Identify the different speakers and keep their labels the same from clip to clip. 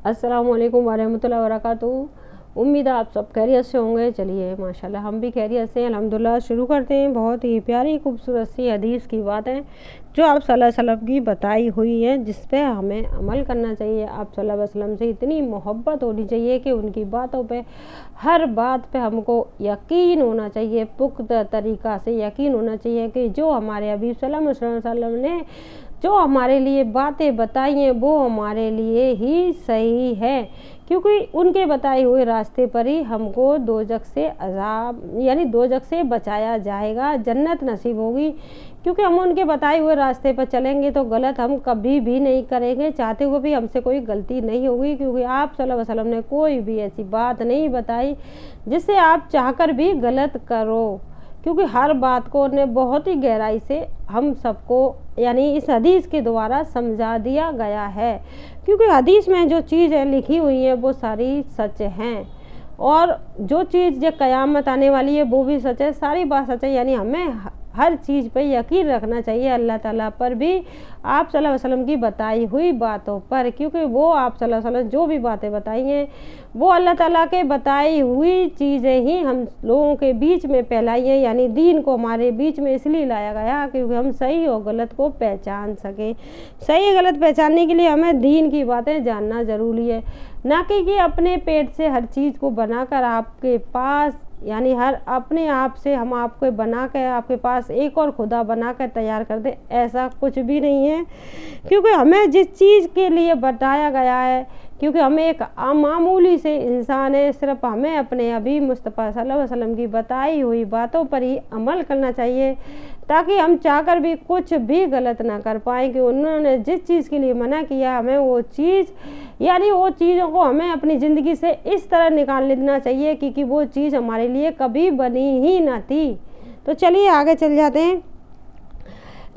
Speaker 1: अस्सलामुअलैकुम वरहमतुल्लाहि वबरकातुहू। उम्मीद है आप सब खैरियत से होंगे। चलिए माशाल्लाह हम भी खैरियत से हैं अल्हम्दुलिल्लाह। शुरू करते हैं बहुत ही प्यारी खूबसूरत सी हदीस की बातें जो आप सल्लल्लाहु अलैहि वसल्लम की बताई हुई है, जिस पे हमें अमल करना चाहिए। आप सल्लल्लाहु अलैहि वसल्लम से इतनी मोहब्बत होनी चाहिए कि उनकी बातों पे, हर बात पे हमको यकीन होना चाहिए, पुख्ता तरीक़ा से यकीन होना चाहिए कि जो हमारे हबीब सल्लल्लाहु अलैहि वसल्लम ने जो हमारे लिए बातें बताई हैं वो हमारे लिए ही सही है, क्योंकि उनके बताए हुए रास्ते पर ही हमको दोजख से अज़ाब यानी दोजख से बचाया जाएगा, जन्नत नसीब होगी। क्योंकि हम उनके बताए हुए रास्ते पर चलेंगे तो गलत हम कभी भी नहीं करेंगे, चाहते हुए भी हमसे कोई गलती नहीं होगी। क्योंकि आप सल्लल्लाहु अलैहि वसल्लम ने कोई भी ऐसी बात नहीं बताई जिससे आप चाहकर भी गलत करो, क्योंकि हर बात को उन्हें बहुत ही गहराई से हम सबको यानी इस हदीस के द्वारा समझा दिया गया है। क्योंकि हदीस में जो चीज़ें लिखी हुई हैं वो सारी सच हैं, और जो चीज़ जो क़यामत आने वाली है वो भी सच है, सारी बात सच है। यानी हमें हर चीज़ पे यकीन रखना चाहिए, अल्लाह ताला पर भी, आप सल्लल्लाहु अलैहि वसल्लम की बताई हुई बातों पर, क्योंकि वो आप सल्लल्लाहु अलैहि वसल्लम जो भी बातें बताई हैं वो अल्लाह ताला के बताई हुई चीज़ें ही हम लोगों के बीच में फैलाई हैं। यानी दीन को हमारे बीच में इसलिए लाया गया क्योंकि हम सही और गलत को पहचान सकें। सही गलत पहचानने के लिए हमें दीन की बातें जानना ज़रूरी है, ना कि अपने पेट से हर चीज़ को बनाकर आपके पास यानी हर अपने आप से हम आपको बना कर आपके पास एक और खुदा बना कर तैयार कर दे, ऐसा कुछ भी नहीं है। क्योंकि हमें जिस चीज़ के लिए बताया गया है, क्योंकि हमें एक मामूली से इंसान है, सिर्फ हमें अपने हबीब मुस्तफ़ा सल्लल्लाहु अलैहि वसल्लम की बताई हुई बातों पर ही अमल करना चाहिए, ताकि हम चाहकर भी कुछ भी गलत ना कर पाएँ। कि उन्होंने जिस चीज़ के लिए मना किया हमें वो चीज़ यानी वो चीज़ों को हमें अपनी ज़िंदगी से इस तरह निकाल लेना चाहिए कि वो चीज़ हमारे लिए कभी बनी ही ना थी। तो चलिए आगे चल जाते हैं।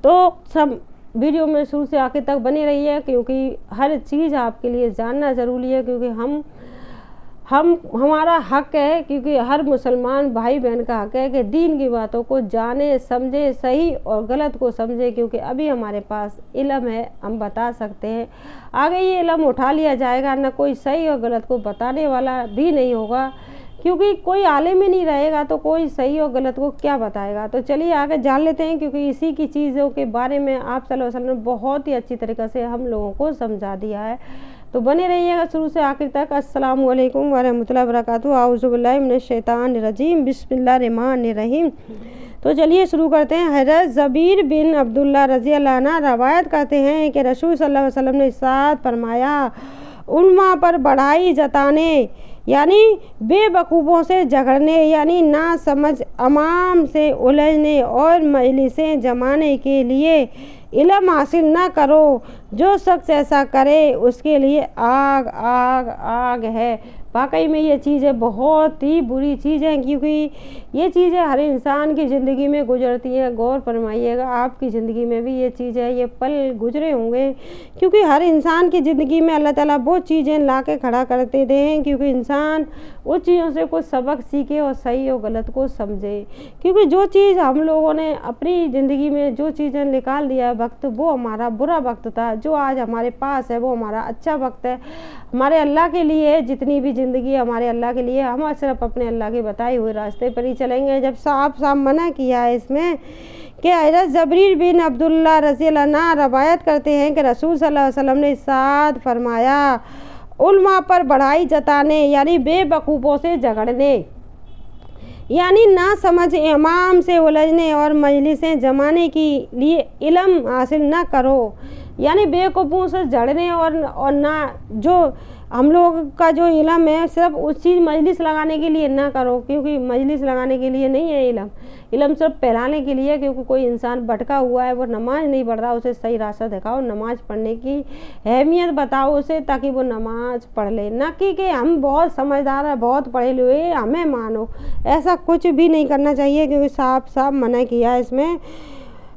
Speaker 1: तो सब वीडियो में शुरू से आखिर तक बनी रही है, क्योंकि हर चीज़ आपके लिए जानना ज़रूरी है। क्योंकि हमारा हक है, क्योंकि हर मुसलमान भाई बहन का हक है कि दीन की बातों को जाने समझे, सही और गलत को समझे। क्योंकि अभी हमारे पास इल्म है, हम बता सकते हैं, आगे ये इल्म उठा लिया जाएगा, ना कोई सही और गलत को बताने वाला भी नहीं होगा। क्योंकि कोई आलिम ही नहीं रहेगा तो कोई सही और गलत को क्या बताएगा। तो चलिए आगे जान लेते हैं, क्योंकि इसी की चीज़ों के बारे में आप सल्लल्लाहु अलैहि वसल्लम ने बहुत ही अच्छी तरीक़े से हम लोगों को समझा दिया है। तो बने रहिएगा शुरू से आखिर तक। अस्सलामु अलैकुम वरहमतुल्लाहि वबरकातुहू। औज़ु बिल्लाहि मिनश शैतानिर रजीम, बिस्मिल्लाहिर्रहमानिर रहीम। तो चलिए शुरू करते हैं। हज़रत ज़बीर बिन अब्दुल्लाह रज़ी अल्लाह अन्हु रवायत करते हैं कि रसूल सल्लल्लाहु अलैहि वसल्लम ने इरशाद फरमाया, उलमा पर बढ़ाई जताने यानी बेवकूफ़ों से झगड़ने यानी ना समझ अमाम से उलझने और मजलिसें जमाने के लिए इल्म हासिल ना करो। जो शख्स ऐसा करे उसके लिए आग आग आग है। वाकई में ये चीज़ें बहुत ही बुरी चीज़ हैं, क्योंकि ये चीज़ें हर इंसान की ज़िंदगी में गुजरती हैं। गौर फरमाइएगा, आपकी ज़िंदगी में भी ये चीज़ें ये पल गुजरे होंगे, क्योंकि हर इंसान की ज़िंदगी में अल्लाह ताला वो चीज़ें ला के खड़ा करते हैं, क्योंकि इंसान उस चीज़ों से कुछ सबक सीखे और सही और गलत को समझे। क्योंकि जो चीज़ हम लोगों ने अपनी ज़िंदगी में जो चीज़ें निकाल दिया है वक्त, वो हमारा बुरा वक्त था। जो आज हमारे पास है वो हमारा अच्छा वक्त है, हमारे अल्लाह के लिए। जितनी भी ज़िंदगी हमारे अल्लाह के लिए, हम सिर्फ अपने अल्लाह के बताए हुए रास्ते पर ही चलेंगे। जब साफ साफ मना किया है इसमें कि हज़रत ज़बीर बिन अब्दुल्लाह रज़ी अल्लाह अन्हु रवायत करते हैं कि रसूल सल्लल्लाहु अलैहि वसल्लम ने इरशाद फरमाया, उलमा पर बढ़ाई जताने यानी बेवकूफ़ों से झगड़ने यानी ना समझ इमाम से उलझने और मजलिसें जमाने के लिए इल्म हासिल ना करो। यानी बेवकूफ़ों से झगड़ने और ना जो हम लोग का जो इल्म है सिर्फ उस चीज़ मजलिस लगाने के लिए ना करो, क्योंकि मजलिस लगाने के लिए नहीं है इल्म। इल्म सिर्फ फैलाने के लिए, क्योंकि कोई इंसान भटका हुआ है, वो नमाज़ नहीं पढ़ रहा, उसे सही रास्ता दिखाओ, नमाज़ पढ़ने की अहमियत बताओ उसे, ताकि वो नमाज़ पढ़ ले। ना कि हम बहुत समझदार हैं, बहुत पढ़े हुए हैं, हमें मानो, ऐसा कुछ भी नहीं करना चाहिए। क्योंकि साफ साफ मना किया है इसमें।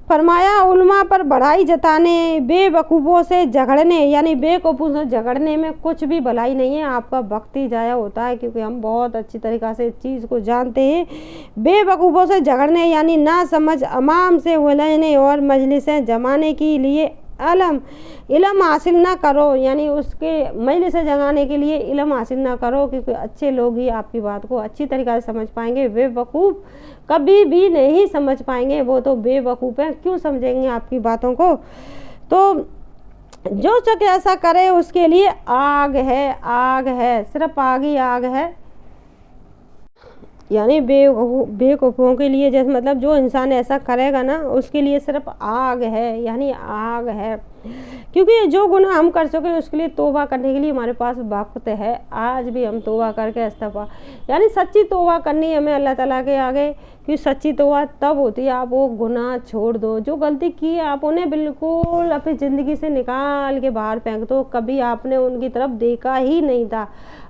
Speaker 1: फरमाया, उलमा पर बढ़ाई जताने बेवकूफ़ों से झगड़ने यानी बेवकूफ़ों से झगड़ने में कुछ भी भलाई नहीं है, आपका वक्त ही ज़ाया होता है। क्योंकि हम बहुत अच्छी तरीक़ा से इस चीज़ को जानते हैं। बेवकूफ़ों से झगड़ने यानी ना समझ अमाम से उलझने और मजलिसें जमाने के लिए इल्म हासिल ना करो, यानी उसके मजलिस से जगाने के लिए इल्म हासिल ना करो, क्योंकि अच्छे लोग ही आपकी बात को अच्छी तरीक़ा से समझ पाएंगे। बेवकूफ़ कभी भी नहीं समझ पाएंगे, वो तो बेवकूफ़ हैं, क्यों समझेंगे आपकी बातों को। तो जो शख्स ऐसा करे उसके लिए आग है, सिर्फ आग ही आग है, यानी बेवकूफ़ों के लिए, जैसे मतलब जो इंसान ऐसा करेगा ना उसके लिए सिर्फ आग है, यानी आग है। क्योंकि जो गुनाह हम कर सके उसके लिए तौबा करने के लिए हमारे पास वक्त है। आज भी हम तौबा करके इस्तिग़फ़ार, यानी सच्ची तौबा करनी है हमें अल्लाह ताला के आगे, कि सच्ची तौबा तब होती है आप वो गुनाह छोड़ दो, जो गलती की है आप उन्हें बिल्कुल अपनी ज़िंदगी से निकाल के बाहर फेंक दो। कभी आपने उनकी तरफ देखा ही नहीं था,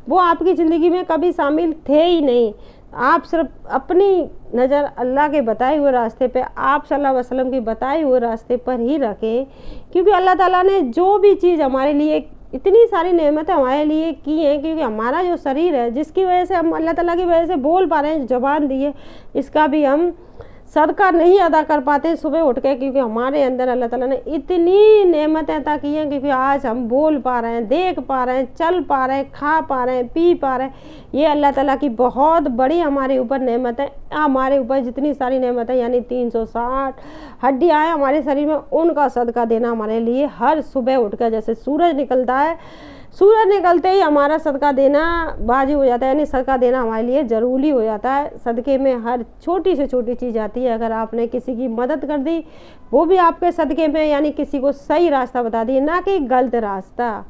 Speaker 1: वो आपकी ज़िंदगी में कभी शामिल थे ही नहीं। आप सिर्फ अपनी नज़र अल्लाह के बताए हुए रास्ते पे, आप सल्लल्लाहु अलैहि वसल्लम के बताए हुए रास्ते पर ही रखें। क्योंकि अल्लाह ताला ने जो भी चीज़ हमारे लिए, इतनी सारी नेमतें हमारे लिए की हैं, क्योंकि हमारा जो शरीर है जिसकी वजह से हम अल्लाह ताला की वजह से बोल पा रहे हैं, ज़ुबान दी है, इसका भी हम सदका नहीं अदा कर पाते सुबह उठ के, क्योंकि हमारे अंदर अल्लाह ताला ने इतनी नेमतें अता की हैं, क्योंकि आज हम बोल पा रहे हैं, देख पा रहे हैं, चल पा रहे हैं, खा पा रहे हैं, पी पा रहे हैं। ये अल्लाह ताला की बहुत बड़ी हमारे ऊपर नेमत है। हमारे ऊपर जितनी सारी नेमत है, यानी 360 हड्डियाँ हैं हमारे शरीर में, उनका सदका देना हमारे लिए हर सुबह उठ कर, जैसे सूरज निकलता है, सूरज निकलते ही हमारा सदका देना वाजिब हो जाता है, यानी सदका देना हमारे लिए ज़रूरी हो जाता है। सदक़े में हर छोटी से छोटी चीज़ आती है। अगर आपने किसी की मदद कर दी वो भी आपके सदक़े में, यानी किसी को सही रास्ता बता दिए, ना कि गलत रास्ता।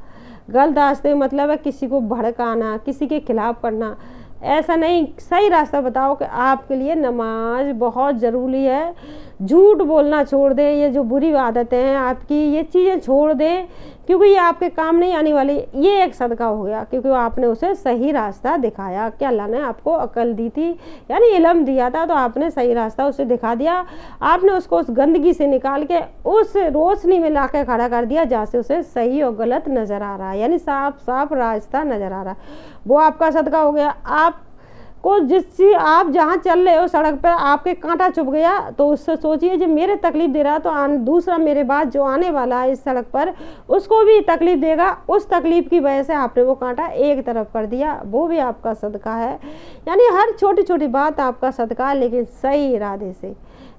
Speaker 1: गलत रास्ते मतलब है किसी को भड़काना, किसी के खिलाफ करना, ऐसा नहीं। सही रास्ता बताओ कि आपके लिए नमाज बहुत ज़रूरी है, झूठ बोलना छोड़ दें, ये जो बुरी आदतें हैं आपकी ये चीज़ें छोड़ दें, क्योंकि ये आपके काम नहीं आने वाली। ये एक सदका हो गया, क्योंकि आपने उसे सही रास्ता दिखाया। क्या अल्लाह ने आपको अकल दी थी, यानी इल्म दिया था, तो आपने सही रास्ता उसे दिखा दिया। आपने उसको उस गंदगी से निकाल के उस रोशनी में ला के खड़ा कर दिया जहाँ से उसे सही और गलत नज़र आ रहा है, यानी साफ साफ रास्ता नज़र आ रहा है, वो आपका सदका हो गया। आप को जिस चीज़ आप जहाँ चल रहे हो सड़क पर आपके कांटा चुभ गया, तो उससे सोचिए जो मेरे तकलीफ़ दे रहा, तो दूसरा मेरे बाद जो आने वाला है इस सड़क पर उसको भी तकलीफ़ देगा। उस तकलीफ़ की वजह से आपने वो कांटा एक तरफ कर दिया, वो भी आपका सदका है। यानी हर छोटी छोटी बात आपका सदका है, लेकिन सही इरादे से,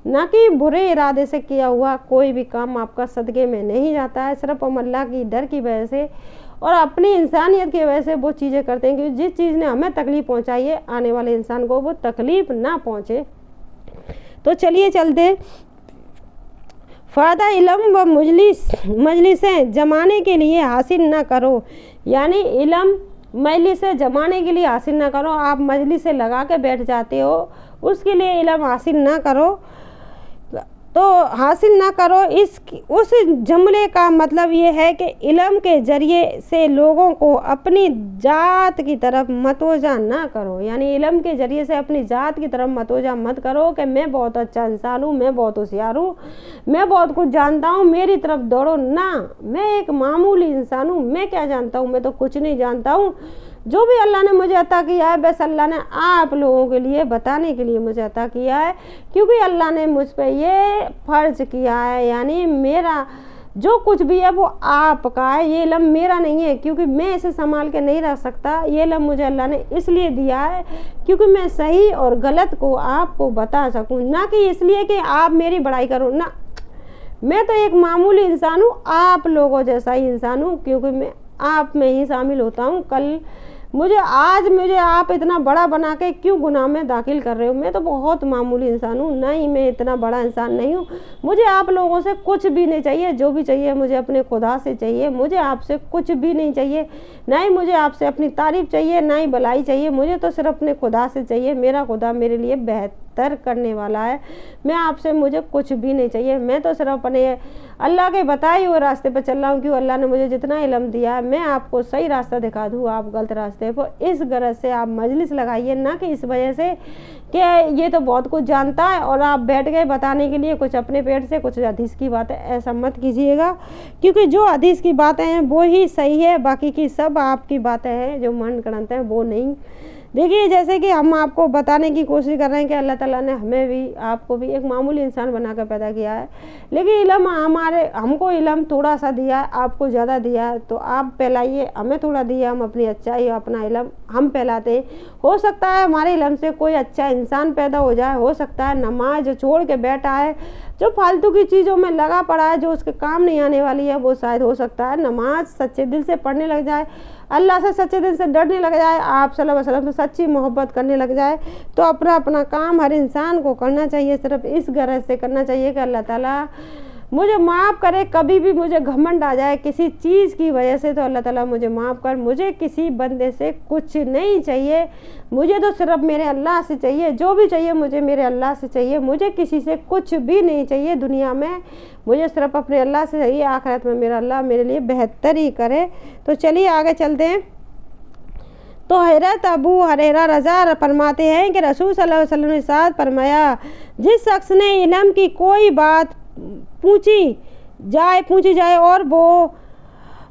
Speaker 1: ना कि बुरे इरादे से किया हुआ कोई भी काम आपका सदक़े में नहीं जाता है। सिर्फ हम अल्लाह की डर की वजह से और अपनी इंसानियत की वजह से वो चीज़ें करते हैं कि जिस चीज़ ने हमें तकलीफ़ पहुंचाई है आने वाले इंसान को वो तकलीफ़ ना पहुंचे। तो चलिए चलते। फ़ायदा इल्म व मजलिसें जमाने के लिए हासिल ना करो, यानी इल्म मजलिस से जमाने के लिए हासिल ना करो। आप मजलिस से लगा के बैठ जाते हो, उसके लिए इल्म हासिल ना करो, तो हासिल ना करो। उस जुमले का मतलब ये है कि इल्म के ज़रिए से लोगों को अपनी ज़ात की तरफ मतवजा ना करो, यानी इल्म के ज़रिए से अपनी ज़ात की तरफ मतवजा मत करो कि मैं बहुत अच्छा इंसान हूँ, मैं बहुत होशियार हूँ, मैं बहुत कुछ जानता हूँ, मेरी तरफ दौड़ो ना। मैं एक मामूली इंसान हूँ, मैं क्या जानता हूँ, मैं तो कुछ नहीं जानता हूँ। जो भी अल्लाह ने मुझे अता किया है बस अल्लाह ने आप लोगों के लिए बताने के लिए मुझे अता किया है, क्योंकि अल्लाह ने मुझ पे ये फ़र्ज़ किया है, यानी मेरा जो कुछ भी है वो आपका है। ये इल्म मेरा नहीं है, क्योंकि मैं इसे संभाल के नहीं रख सकता। ये इल्म मुझे अल्लाह ने इसलिए दिया है क्योंकि मैं सही और गलत को आपको बता सकूं, ना कि इसलिए कि आप मेरी बड़ाई करो ना। मैं तो एक मामूली इंसान हूँ, आप लोगों जैसा ही इंसान हूँ, क्योंकि मैं आप में ही शामिल होता हूँ। कल आज मुझे आप इतना बड़ा बना के क्यों गुनाह में दाखिल कर रहे हो? मैं तो बहुत मामूली इंसान हूँ, नहीं मैं इतना बड़ा इंसान नहीं हूँ। मुझे आप लोगों से कुछ भी नहीं चाहिए, जो भी चाहिए मुझे अपने खुदा से चाहिए। मुझे आपसे कुछ भी नहीं चाहिए, ना ही मुझे आपसे अपनी तारीफ़ चाहिए, ना ही भलाई चाहिए। मुझे तो सिर्फ अपने खुदा से चाहिए। मेरा खुदा मेरे लिए बेहतर करने वाला है। मैं आपसे मुझे कुछ भी नहीं चाहिए। मैं तो सिर्फ अपने अल्लाह के बताए हुए रास्ते पर चल रहा हूँ, क्यों अल्लाह ने मुझे जितना इल्म दिया है मैं आपको सही रास्ता दिखा दूँ, आप गलत रास्ते पर। इस गरज से आप मजलिस लगाइए, ना कि इस वजह से कि ये तो बहुत कुछ जानता है और आप बैठ गए बताने के लिए कुछ अपने पेट से, कुछ हदीस की बातें। ऐसा मत कीजिएगा, क्योंकि जो हदीस की बातें हैं वो ही सही है, बाकी की सब आपकी बातें हैं जो मन गढ़ंत हैं वो नहीं। देखिए जैसे कि हम आपको बताने की कोशिश कर रहे हैं कि अल्लाह ताला ने हमें भी आपको भी एक मामूली इंसान बनाकर पैदा किया है, लेकिन इल्म हमको इल्म थोड़ा सा दिया है, आपको ज़्यादा दिया है। तो आप फैलाइए, हमें थोड़ा दिया, हम अपनी अच्छाई अपना इल्म हम फैलाते हैं। हो सकता है हमारे इल्म से कोई अच्छा इंसान पैदा हो जाए, हो सकता है नमाज जो छोड़ के बैठा है, जो फालतू की चीज़ों में लगा पड़ा है, जो उसके काम नहीं आने वाली है, वो शायद हो सकता है नमाज सच्चे दिल से पढ़ने लग जाए, अल्लाह से सच्चे दिल से डरने लग जाए, आप सल्लल्लाहु अलैहि वसल्लम से सच्ची मोहब्बत करने लग जाए। तो अपना काम हर इंसान को करना चाहिए, सिर्फ इस गरज से करना चाहिए कि अल्लाह ताला मुझे माफ़ करे। कभी भी मुझे घमंड आ जाए किसी चीज़ की वजह से, तो अल्लाह ताला मुझे माफ़ कर। मुझे किसी बंदे से कुछ नहीं चाहिए, मुझे तो सिर्फ मेरे अल्लाह से चाहिए। जो भी चाहिए मुझे मेरे अल्लाह से चाहिए, मुझे किसी से कुछ भी नहीं चाहिए दुनिया में, मुझे सिर्फ अपने अल्लाह से चाहिए। आखिरत में मेरा अल्लाह मेरे लिए बेहतर ही करे। तो चलिए आगे चलते हैं। तो हज़रत अबू हुरैरा रज़ा फरमाते हैं कि रसूल सल्लल्लाहु अलैहि वसल्लम ने इरशाद फरमाया, जिस शख्स ने इल्म की कोई बात पूछी जाए और वो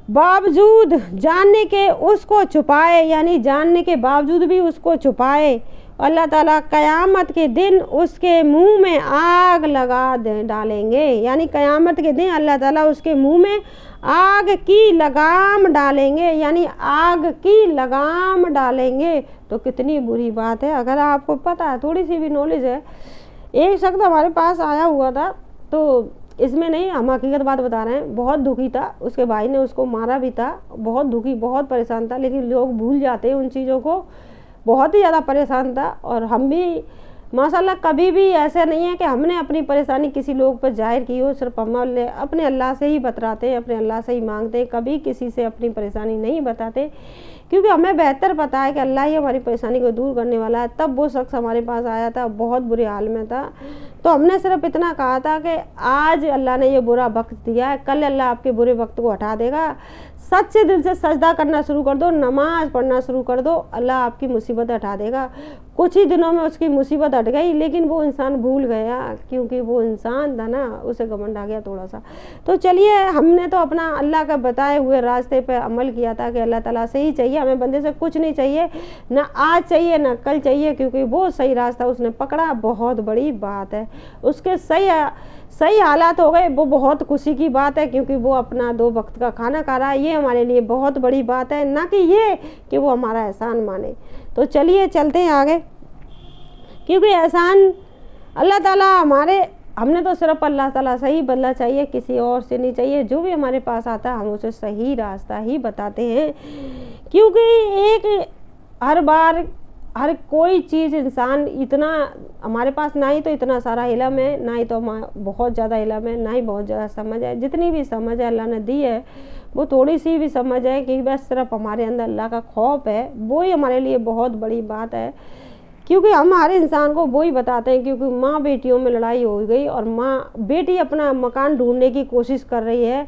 Speaker 1: बावजूद जानने के उसको छुपाए, यानी जानने के बावजूद भी उसको छुपाए, अल्लाह ताला क़यामत के दिन उसके मुंह में आग लगा डालेंगे। यानी क़यामत के दिन अल्लाह ताला उसके मुंह में आग की लगाम डालेंगे, यानी आग की लगाम डालेंगे। तो कितनी बुरी बात है। अगर आपको पता है, थोड़ी सी भी नॉलेज है, एक शख्स हमारे पास आया हुआ था, तो इसमें नहीं, हम हकीकत बात बता रहे हैं, बहुत दुखी था, उसके भाई ने उसको मारा भी था, बहुत दुखी बहुत परेशान था, लेकिन लोग भूल जाते हैं उन चीज़ों को। बहुत ही ज़्यादा परेशान था। और हम भी माशाल्लाह कभी भी ऐसा नहीं है कि हमने अपनी परेशानी किसी लोग पर जाहिर की हो, सिर्फ हम अपने अल्लाह से ही बतलाते हैं, अपने अल्लाह से ही मांगते हैं, कभी किसी से अपनी परेशानी नहीं बताते, क्योंकि हमें बेहतर पता है कि अल्लाह ही हमारी परेशानी को दूर करने वाला है। तब वो शख्स हमारे पास आया था, बहुत बुरे हाल में था, तो हमने सिर्फ इतना कहा था कि आज अल्लाह ने ये बुरा वक्त दिया है, कल अल्लाह आपके बुरे वक्त को हटा देगा। सच्चे दिल से सजदा करना शुरू कर दो, नमाज पढ़ना शुरू कर दो, अल्लाह आपकी मुसीबत हटा देगा। कुछ ही दिनों में उसकी मुसीबत हट गई, लेकिन वो इंसान भूल गया, क्योंकि वो इंसान था ना, उसे घमंड आ गया थोड़ा सा। तो चलिए, हमने तो अपना अल्लाह का बताए हुए रास्ते पे अमल किया था कि अल्लाह ताला से ही चाहिए, हमें बंदे से कुछ नहीं चाहिए, ना आज चाहिए ना कल चाहिए, क्योंकि वो सही रास्ता उसने पकड़ा, बहुत बड़ी बात है। उसके सही हालात हो गए, वो बहुत खुशी की बात है, क्योंकि वो अपना 2 वक्त का खाना खा रहा है, ये हमारे लिए बहुत बड़ी बात है, ना कि ये कि वो हमारा एहसान माने। तो चलिए चलते हैं आगे, क्योंकि एहसान अल्लाह ताला हमने तो सिर्फ अल्लाह ताला से ही बदला चाहिए, किसी और से नहीं चाहिए। जो भी हमारे पास आता है हम उसे सही रास्ता ही बताते हैं, क्योंकि हर कोई चीज़ इंसान इतना हमारे पास ना ही तो इतना सारा इल्म है, ना ही तो बहुत ज़्यादा इल्म है, ना ही बहुत ज़्यादा समझ है। जितनी भी समझ है अल्लाह ने दी है, वो थोड़ी सी भी समझ है कि बस सिर्फ हमारे अंदर अल्लाह का खौफ है, वो ही हमारे लिए बहुत बड़ी बात है। क्योंकि हम हर इंसान को वो ही बताते हैं, क्योंकि माँ बेटियों में लड़ाई हो गई और बेटी अपना मकान ढूंढने की कोशिश कर रही है,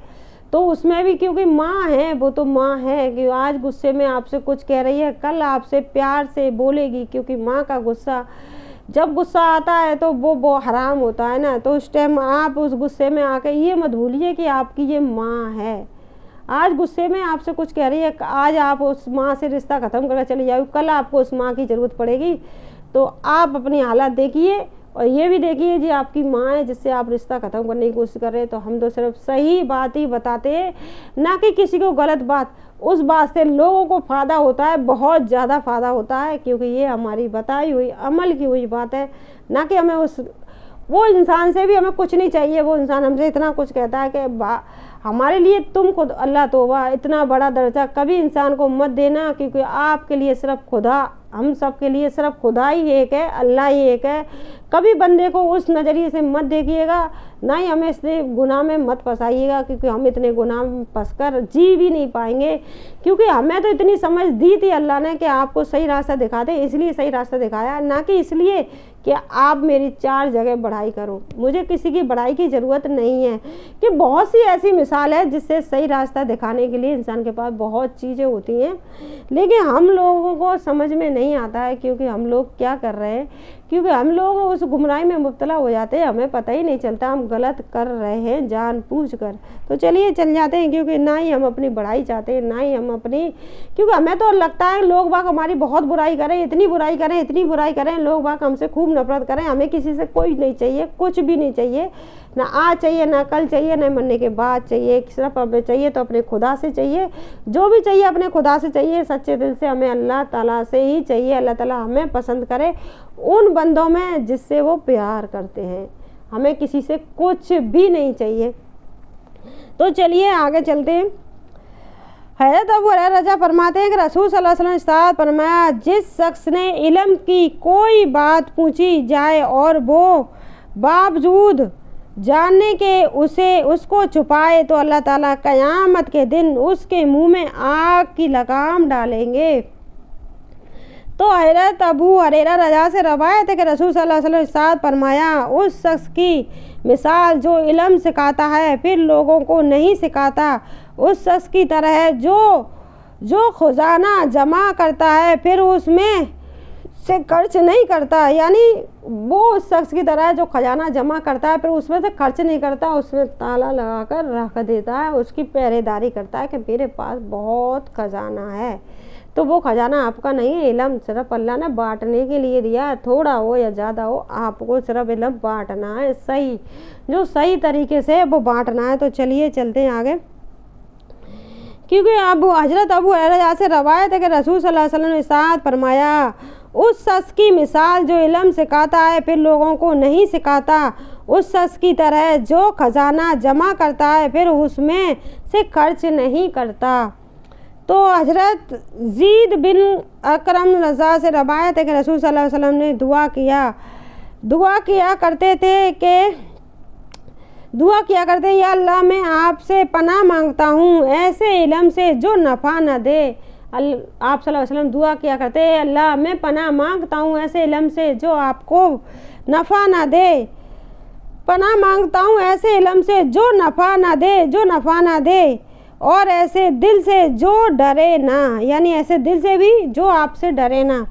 Speaker 1: तो उसमें भी क्योंकि माँ है, वो तो माँ है कि आज गुस्से में आपसे कुछ कह रही है, कल आपसे प्यार से बोलेगी, क्योंकि माँ का गुस्सा जब गुस्सा आता है तो वो हराम होता है ना। तो उस टाइम आप उस गुस्से में आके ये मत भूलिए कि आपकी ये माँ है, आज गुस्से में आपसे कुछ कह रही है, आज आप उस माँ से रिश्ता ख़त्म करके चले जाओ, कल आपको उस माँ की ज़रूरत पड़ेगी। तो आप अपनी हालात देखिए और ये भी देखिए जी आपकी माँ है जिससे आप रिश्ता ख़त्म करने की कोशिश कर रहे हैं। तो हम तो सिर्फ सही बात ही बताते हैं, ना कि किसी को गलत बात। उस बात से लोगों को फ़ायदा होता है, बहुत ज़्यादा फ़ायदा होता है, क्योंकि ये हमारी बताई हुई अमल की हुई बात है, ना कि हमें वो इंसान से भी हमें कुछ नहीं चाहिए। वो इंसान हमसे इतना कुछ कहता है कि हमारे लिए तुम खुद अल्लाह तौबा, इतना बड़ा दर्जा कभी इंसान को मत देना, क्योंकि आपके लिए सिर्फ खुदा, हम सब के लिए सिर्फ खुदा ही एक है, अल्लाह ही एक है। कभी बंदे को उस नज़रिए से मत देखिएगा, ना ही हमें इसलिए गुनाह में मत फंसाइएगा, क्योंकि हम इतने गुनाह में फंस कर जी भी नहीं पाएंगे। क्योंकि हमें तो इतनी समझ दी थी अल्लाह ने कि आपको सही रास्ता दिखा दे, इसलिए सही रास्ता दिखाया, ना कि इसलिए कि आप मेरी 4 जगह बढ़ाई करो। मुझे किसी की बढ़ाई की ज़रूरत नहीं है, कि बहुत सी ऐसी मिसाल है जिससे सही रास्ता दिखाने के लिए इंसान के पास बहुत चीज़ें होती हैं, लेकिन हम लोगों को समझ में नहीं आता है। क्योंकि हम लोग क्या कर रहे हैं क्योंकि हम लोग उस गुमराही में मुब्तला हो जाते हैं, हमें पता ही नहीं चलता हम गलत कर रहे हैं जानबूझकर। तो चलिए चल जाते हैं, क्योंकि ना ही हम अपनी बढ़ाई चाहते हैं, ना ही हम अपनी, क्योंकि हमें तो लगता है लोग बाग हमारी बहुत बुराई करें, इतनी बुराई करें, इतनी बुराई करें, लोग बाग हमसे खूब नफरत करें। हमें किसी से कोई नहीं चाहिए, कुछ भी नहीं चाहिए, ना आज चाहिए, ना कल चाहिए, ना मरने के बाद चाहिए। सिर्फ हमें चाहिए तो अपने खुदा से चाहिए, जो भी चाहिए अपने खुदा से चाहिए, सच्चे दिल से हमें अल्लाह ताला से ही चाहिए। अल्लाह ताला हमें पसंद करे उन बंदों में जिससे वो प्यार करते हैं, हमें किसी से कुछ भी नहीं चाहिए। तो चलिए आगे चलते हैं। हज़रत अबू हुरैरा रज़ा फरमाते हैं कि रसूल सल्लल्लाहु अलैहि वसल्लम ने इरशाद फरमाया, जिस शख्स ने इल्म की कोई बात पूछी जाए और वो बावजूद जानने के उसको छुपाए तो अल्लाह ताला क़यामत के दिन उसके मुंह में आग की लगाम डालेंगे। तो हज़रत अबू हुरैरा रज़ा से रवायत है कि रसूल सल्लल्लाहु अलैहि वसल्लम ने इरशाद फरमाया, उस शख्स की मिसाल जो इल्म सिखाता है फिर लोगों को नहीं सिखाता, उस शख्स की तरह है जो खजाना जमा करता है फिर उसमें से खर्च नहीं करता। यानी वो उस शख्स की तरह है जो खजाना जमा करता है फिर उसमें से खर्च नहीं करता, उसमें ताला लगा कर रख देता है, उसकी पहरेदारी करता है कि मेरे पास बहुत खजाना है। तो वो खजाना आपका नहीं है, इल्म सिर्फ अल्लाह ने बांटने के लिए दिया है, थोड़ा हो या ज़्यादा हो, आपको सिर्फ इल्म बांटना है, सही जो सही तरीके से वो बांटना है। तो चलिए चलते हैं आगे, क्योंकि हज़रत अबू हुरैरा से रवायत है कि रसूल सल्लल्लाहु अलैहि वसल्लम ने इरशाद फरमाया, उस शख्स की मिसाल जो इल्म सिखाता है फिर लोगों को नहीं सिखाता, उस शख्स की तरह जो खजाना जमा करता है फिर उसमें से खर्च नहीं करता। तो हज़रत ज़ीद बिन अकरम रज़ा से रवायत है कि रसूल सल्लल्लाहु अलैहि वसल्लम ने दुआ किया करते या अल्लाह मैं आपसे पनाह मांगता हूँ ऐसे इल्म से जो नफ़ा न दे। आप सल्लल्लाहु अलैहि वसल्लम दुआ किया करते हैं, अल्लाह मैं पनाह मांगता हूँ ऐसे इल्म से जो आपको नफ़ा ना दे, पनाह मांगता हूँ ऐसे इल्म से जो नफ़ा ना दे, और ऐसे दिल से जो डरे ना, यानी ऐसे दिल से भी जो आपसे डरे ना,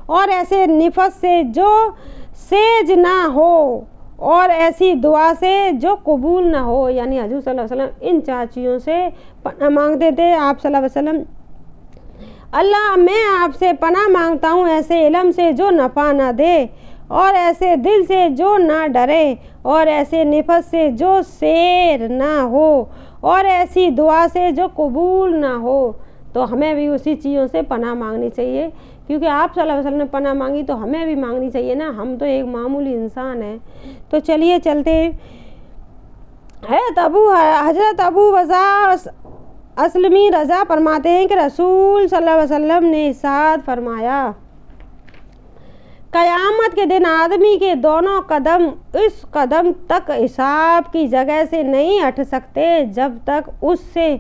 Speaker 1: और ऐसे निफस से जो सेज ना हो, और ऐसी दुआ से जो कबूल ना हो। यानी हजूर सल्लल्लाहु अलैहि वसल्लम इन चार चीज़ों से पनाह मांगते थे। आप सल्लल्लाहु अलैहि वसल्लम, अल्लाह मैं आपसे पनाह मांगता हूँ ऐसे इल्म से जो नफ़ा ना दे, और ऐसे दिल से जो ना डरे, और ऐसे निफस से जो शेर ना हो, और ऐसी दुआ से जो कबूल ना हो। तो हमें भी उसी चीज़ों से पनाह मांगनी चाहिए, क्योंकि आप सल्लल्लाहु अलैहि वसल्लम ने पनाह मांगी तो हमें भी मांगनी चाहिए ना, हम तो एक मामूली इंसान हैं। तो चलिए चलते हैं। हज़रत अबू वज़ा असलमी रज़ा फरमाते हैं कि रसूल सल्लल्लाहु अलैहि वसल्लम ने इरशाद फरमाया, क़यामत के दिन आदमी के दोनों कदम इस कदम तक हिसाब की जगह से नहीं हट सकते जब तक उससे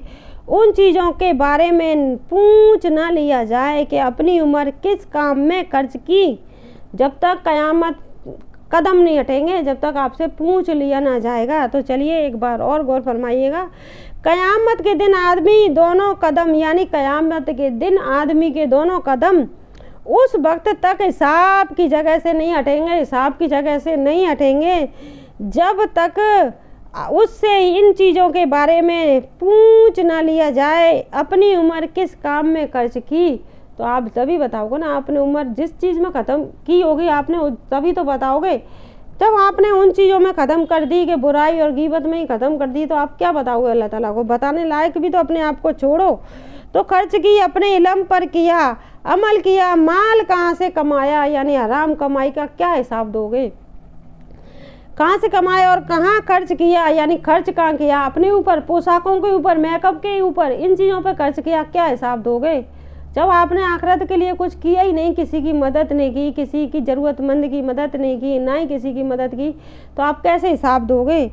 Speaker 1: उन चीज़ों के बारे में पूछ न लिया जाए कि अपनी उम्र किस काम में खर्च की। जब तक क़यामत कदम नहीं हटेंगे, जब तक आपसे पूछ लिया ना जाएगा। तो चलिए एक बार और गौर फरमाइएगा, क़यामत के दिन आदमी दोनों कदम, यानी क़यामत के दिन आदमी के दोनों कदम उस वक्त तक हिसाब की जगह से नहीं हटेंगे जब तक उससे इन चीज़ों के बारे में पूछ ना लिया जाए अपनी उम्र किस काम में खर्च की। तो आप तभी बताओगे ना, आपने उम्र जिस चीज़ में ख़त्म की होगी आपने तभी तो बताओगे। जब आपने उन चीज़ों में ख़त्म कर दी कि बुराई और गीबत में ही ख़त्म कर दी, तो आप क्या बताओगे अल्लाह ताला को? बताने लायक भी तो अपने आप को छोड़ो। तो खर्च की, अपने इल्म पर किया, अमल किया, माल कहाँ से कमाया, यानी हराम कमाई का क्या हिसाब दोगे? कहाँ से कमाया और कहाँ खर्च किया, यानी खर्च कहाँ किया? अपने ऊपर, पोशाकों के ऊपर, मेकअप के ऊपर, इन चीज़ों पर खर्च किया, क्या हिसाब दोगे? जब आपने आखिरत के लिए कुछ किया ही नहीं, किसी की मदद नहीं की, किसी की ज़रूरतमंद की मदद नहीं की, ना ही किसी की मदद की, तो आप कैसे हिसाब दोगे?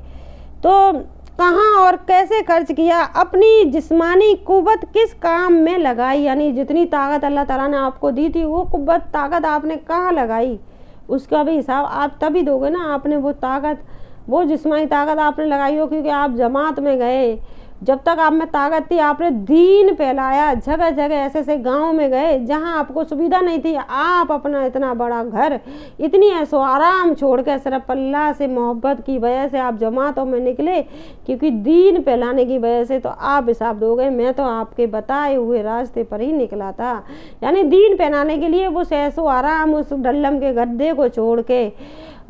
Speaker 1: तो कहाँ और कैसे खर्च किया, अपनी जिस्मानी कुव्वत किस काम में लगाई, यानी जितनी ताकत अल्लाह ताला ने आपको दी थी वो कुव्वत ताकत आपने कहाँ लगाई, उसका भी हिसाब आप तभी दोगे ना। आपने वो ताकत, वो जिस्मानी ताकत आपने लगाई हो क्योंकि आप जमात में गए, जब तक आप में ताकत थी आपने दीन फैलाया, जगह जगह ऐसे ऐसे गाँव में गए जहाँ आपको सुविधा नहीं थी, आप अपना इतना बड़ा घर, इतनी ऐसो आराम छोड़ के सिर्फ अल्लाह से मोहब्बत की वजह से आप जमातों में निकले, क्योंकि दीन फैलाने की वजह से, तो आप हिसाब दोगे मैं तो आपके बताए हुए रास्ते पर ही निकला था। यानी दीन फैलाने के लिए वो ऐसो आराम उस डल्लम के गड्ढे को छोड़ के,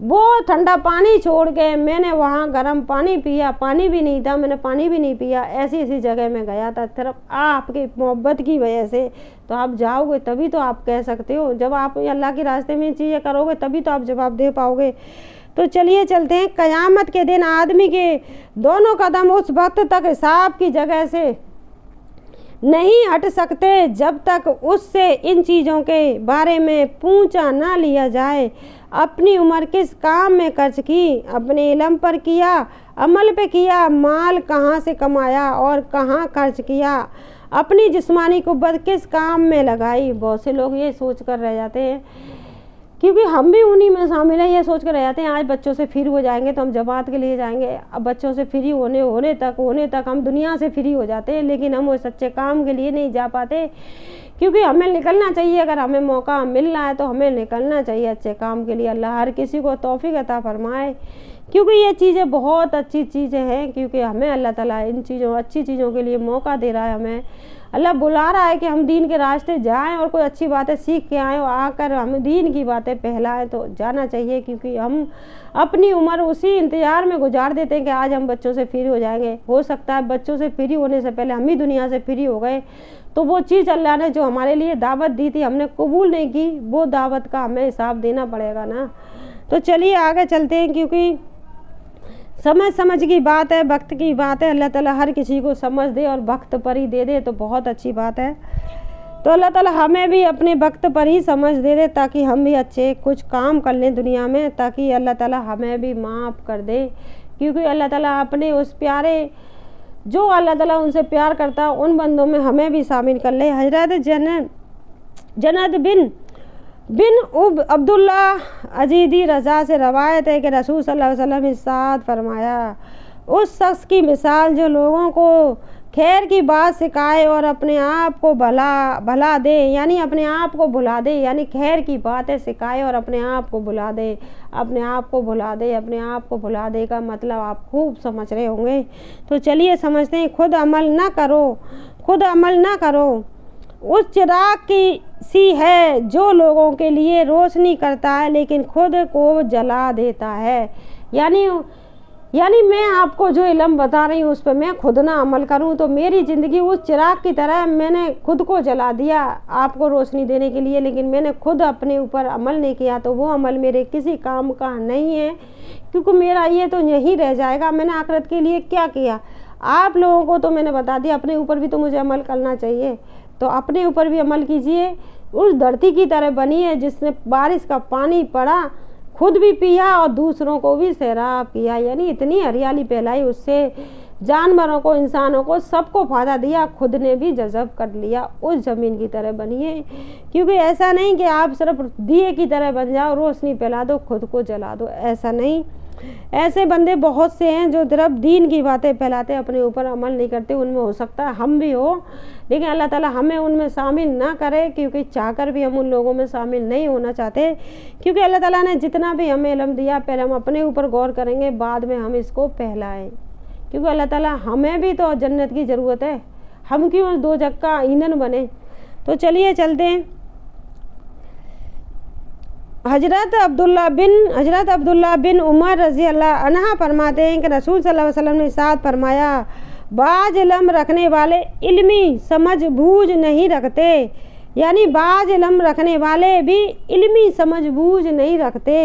Speaker 1: वो ठंडा पानी छोड़ के, मैंने वहाँ गर्म पानी पिया, पानी भी नहीं था, मैंने पानी भी नहीं पिया, ऐसी ऐसी जगह में गया था सिर्फ आपकी मोहब्बत की वजह से। तो आप जाओगे तभी तो आप कह सकते हो, जब आप अल्लाह के रास्ते में चीज़ें करोगे तभी तो आप जवाब दे पाओगे। तो चलिए चलते हैं। क़यामत के दिन आदमी के दोनों कदम उस वक्त तक हिसाब की जगह से नहीं हट सकते जब तक उससे इन चीज़ों के बारे में पूछा ना लिया जाए। अपनी उम्र किस काम में खर्च की, अपने इल्म पर किया, अमल पे किया, माल कहाँ से कमाया और कहाँ खर्च किया, अपनी जिस्मानी कुव्वत किस काम में लगाई। बहुत से लोग ये सोच कर रह जाते हैं, क्योंकि हम भी उन्हीं में शामिल हैं, ये सोच कर रह जाते हैं आज बच्चों से फ्री हो जाएंगे तो हम जमात के लिए जाएंगे। अब बच्चों से फ्री होने तक हम दुनिया से फ्री हो जाते हैं, लेकिन हम वो सच्चे काम के लिए नहीं जा पाते, क्योंकि हमें निकलना चाहिए। अगर हमें मौका मिल रहा है तो हमें निकलना चाहिए अच्छे काम के लिए। अल्लाह हर किसी को तौफीक अता फरमाए, क्योंकि ये चीज़ें बहुत अच्छी चीज़ें हैं, क्योंकि हमें अल्लाह ताला इन चीज़ों अच्छी चीज़ों के लिए मौका दे रहा है। हमें अल्लाह बुला रहा है कि हम दीन के रास्ते जाएं और कोई अच्छी बातें सीख के आएँ और आकर हम दीन की बातें फैलाएं, तो जाना चाहिए। क्योंकि हम अपनी उम्र उसी इंतज़ार में गुजार देते हैं कि आज हम बच्चों से फ्री हो जाएंगे। हो सकता है बच्चों से फ्री होने से पहले हम ही दुनिया से फ्री हो गए, तो वो चीज़ अल्लाह ने जो हमारे लिए दावत दी थी हमने कबूल नहीं की, वो दावत का हमें हिसाब देना पड़ेगा ना। तो चलिए आगे चलते हैं, क्योंकि समझ की बात है, वक्त की बात है। अल्लाह ताला हर किसी को समझ दे और वक्त पर ही दे दे तो बहुत अच्छी बात है। तो अल्लाह ताला हमें भी अपने वक्त पर ही समझ दे दे, ताकि हम भी अच्छे कुछ काम कर लें दुनिया में, ताकि अल्लाह ताला हमें भी माफ़ कर दे। क्योंकि अल्लाह ताला अपने उस प्यारे, जो अल्लाह ताला उनसे प्यार करता है उन बंदों में हमें भी शामिल कर ले। हजरत जन्नत बिन अब्दुल्ला अजीदी रज़ा से रवायत है कि रसूल सल्लल्लाहु अलैहि वसल्लम इरशाद फरमाया, उस शख्स की मिसाल जो लोगों को खैर की बात सिखाए और अपने आप को भला दे, यानी अपने आप को भुला दे, यानी खैर की बातें सिखाए और अपने आप को भुला दे, अपने आप को भुला दे, अपने आप को भुला दे का मतलब आप खूब समझ रहे होंगे। तो चलिए समझते हैं। खुद अमल ना करो उस चिराग की सी है जो लोगों के लिए रोशनी करता है लेकिन खुद को जला देता है। यानी मैं आपको जो इल्म बता रही हूँ उस पर मैं खुद ना अमल करूँ तो मेरी ज़िंदगी उस चिराग की तरह, मैंने खुद को जला दिया आपको रोशनी देने के लिए, लेकिन मैंने खुद अपने ऊपर अमल नहीं किया, तो वो अमल मेरे किसी काम का नहीं है, क्योंकि मेरा ये तो यहीं रह जाएगा। मैंने आखिरत के लिए क्या किया? आप लोगों को तो मैंने बता दिया, अपने ऊपर भी तो मुझे अमल करना चाहिए, तो अपने ऊपर भी अमल कीजिए। उस धरती की तरह बनिए जिसने बारिश का पानी पड़ा, खुद भी पिया और दूसरों को भी सैराब किया, यानी इतनी हरियाली फैलाई, उससे जानवरों को, इंसानों को, सबको फ़ायदा दिया, खुद ने भी जज़ब कर लिया। उस ज़मीन की तरह बनिए, क्योंकि ऐसा नहीं कि आप सिर्फ दिए की तरह बन जाओ, रोशनी फैला दो, खुद को जला दो, ऐसा नहीं। ऐसे बंदे बहुत से हैं जो सिर्फ दीन की बातें फैलाते, अपने ऊपर अमल नहीं करते। उनमें हो सकता है हम भी हो, लेकिन अल्लाह ताला हमें उनमें शामिल ना करे, क्योंकि चाहकर भी हम उन लोगों में शामिल नहीं होना चाहते। क्योंकि अल्लाह ताला ने जितना भी हमें इल्म दिया, पहले हम अपने ऊपर गौर करेंगे, बाद में हम इसको फैलाएं, क्योंकि अल्लाह ताला हमें भी तो जन्नत की ज़रूरत है, हम क्यों दो जग का ईंधन बने। तो चलिए चलते हैं। हजरत अब्दुल्ला बिन उमर रज़ी अल्लाह अन्हा फरमाते हैं कि रसूल सल्लल्लाहु अलैहि वसल्लम ने इरशाद फरमाया, बाज इल्म रखने वाले इल्मी समझ बूझ नहीं रखते, यानी बाज इल्म रखने वाले भी इल्मी समझ बूझ नहीं रखते।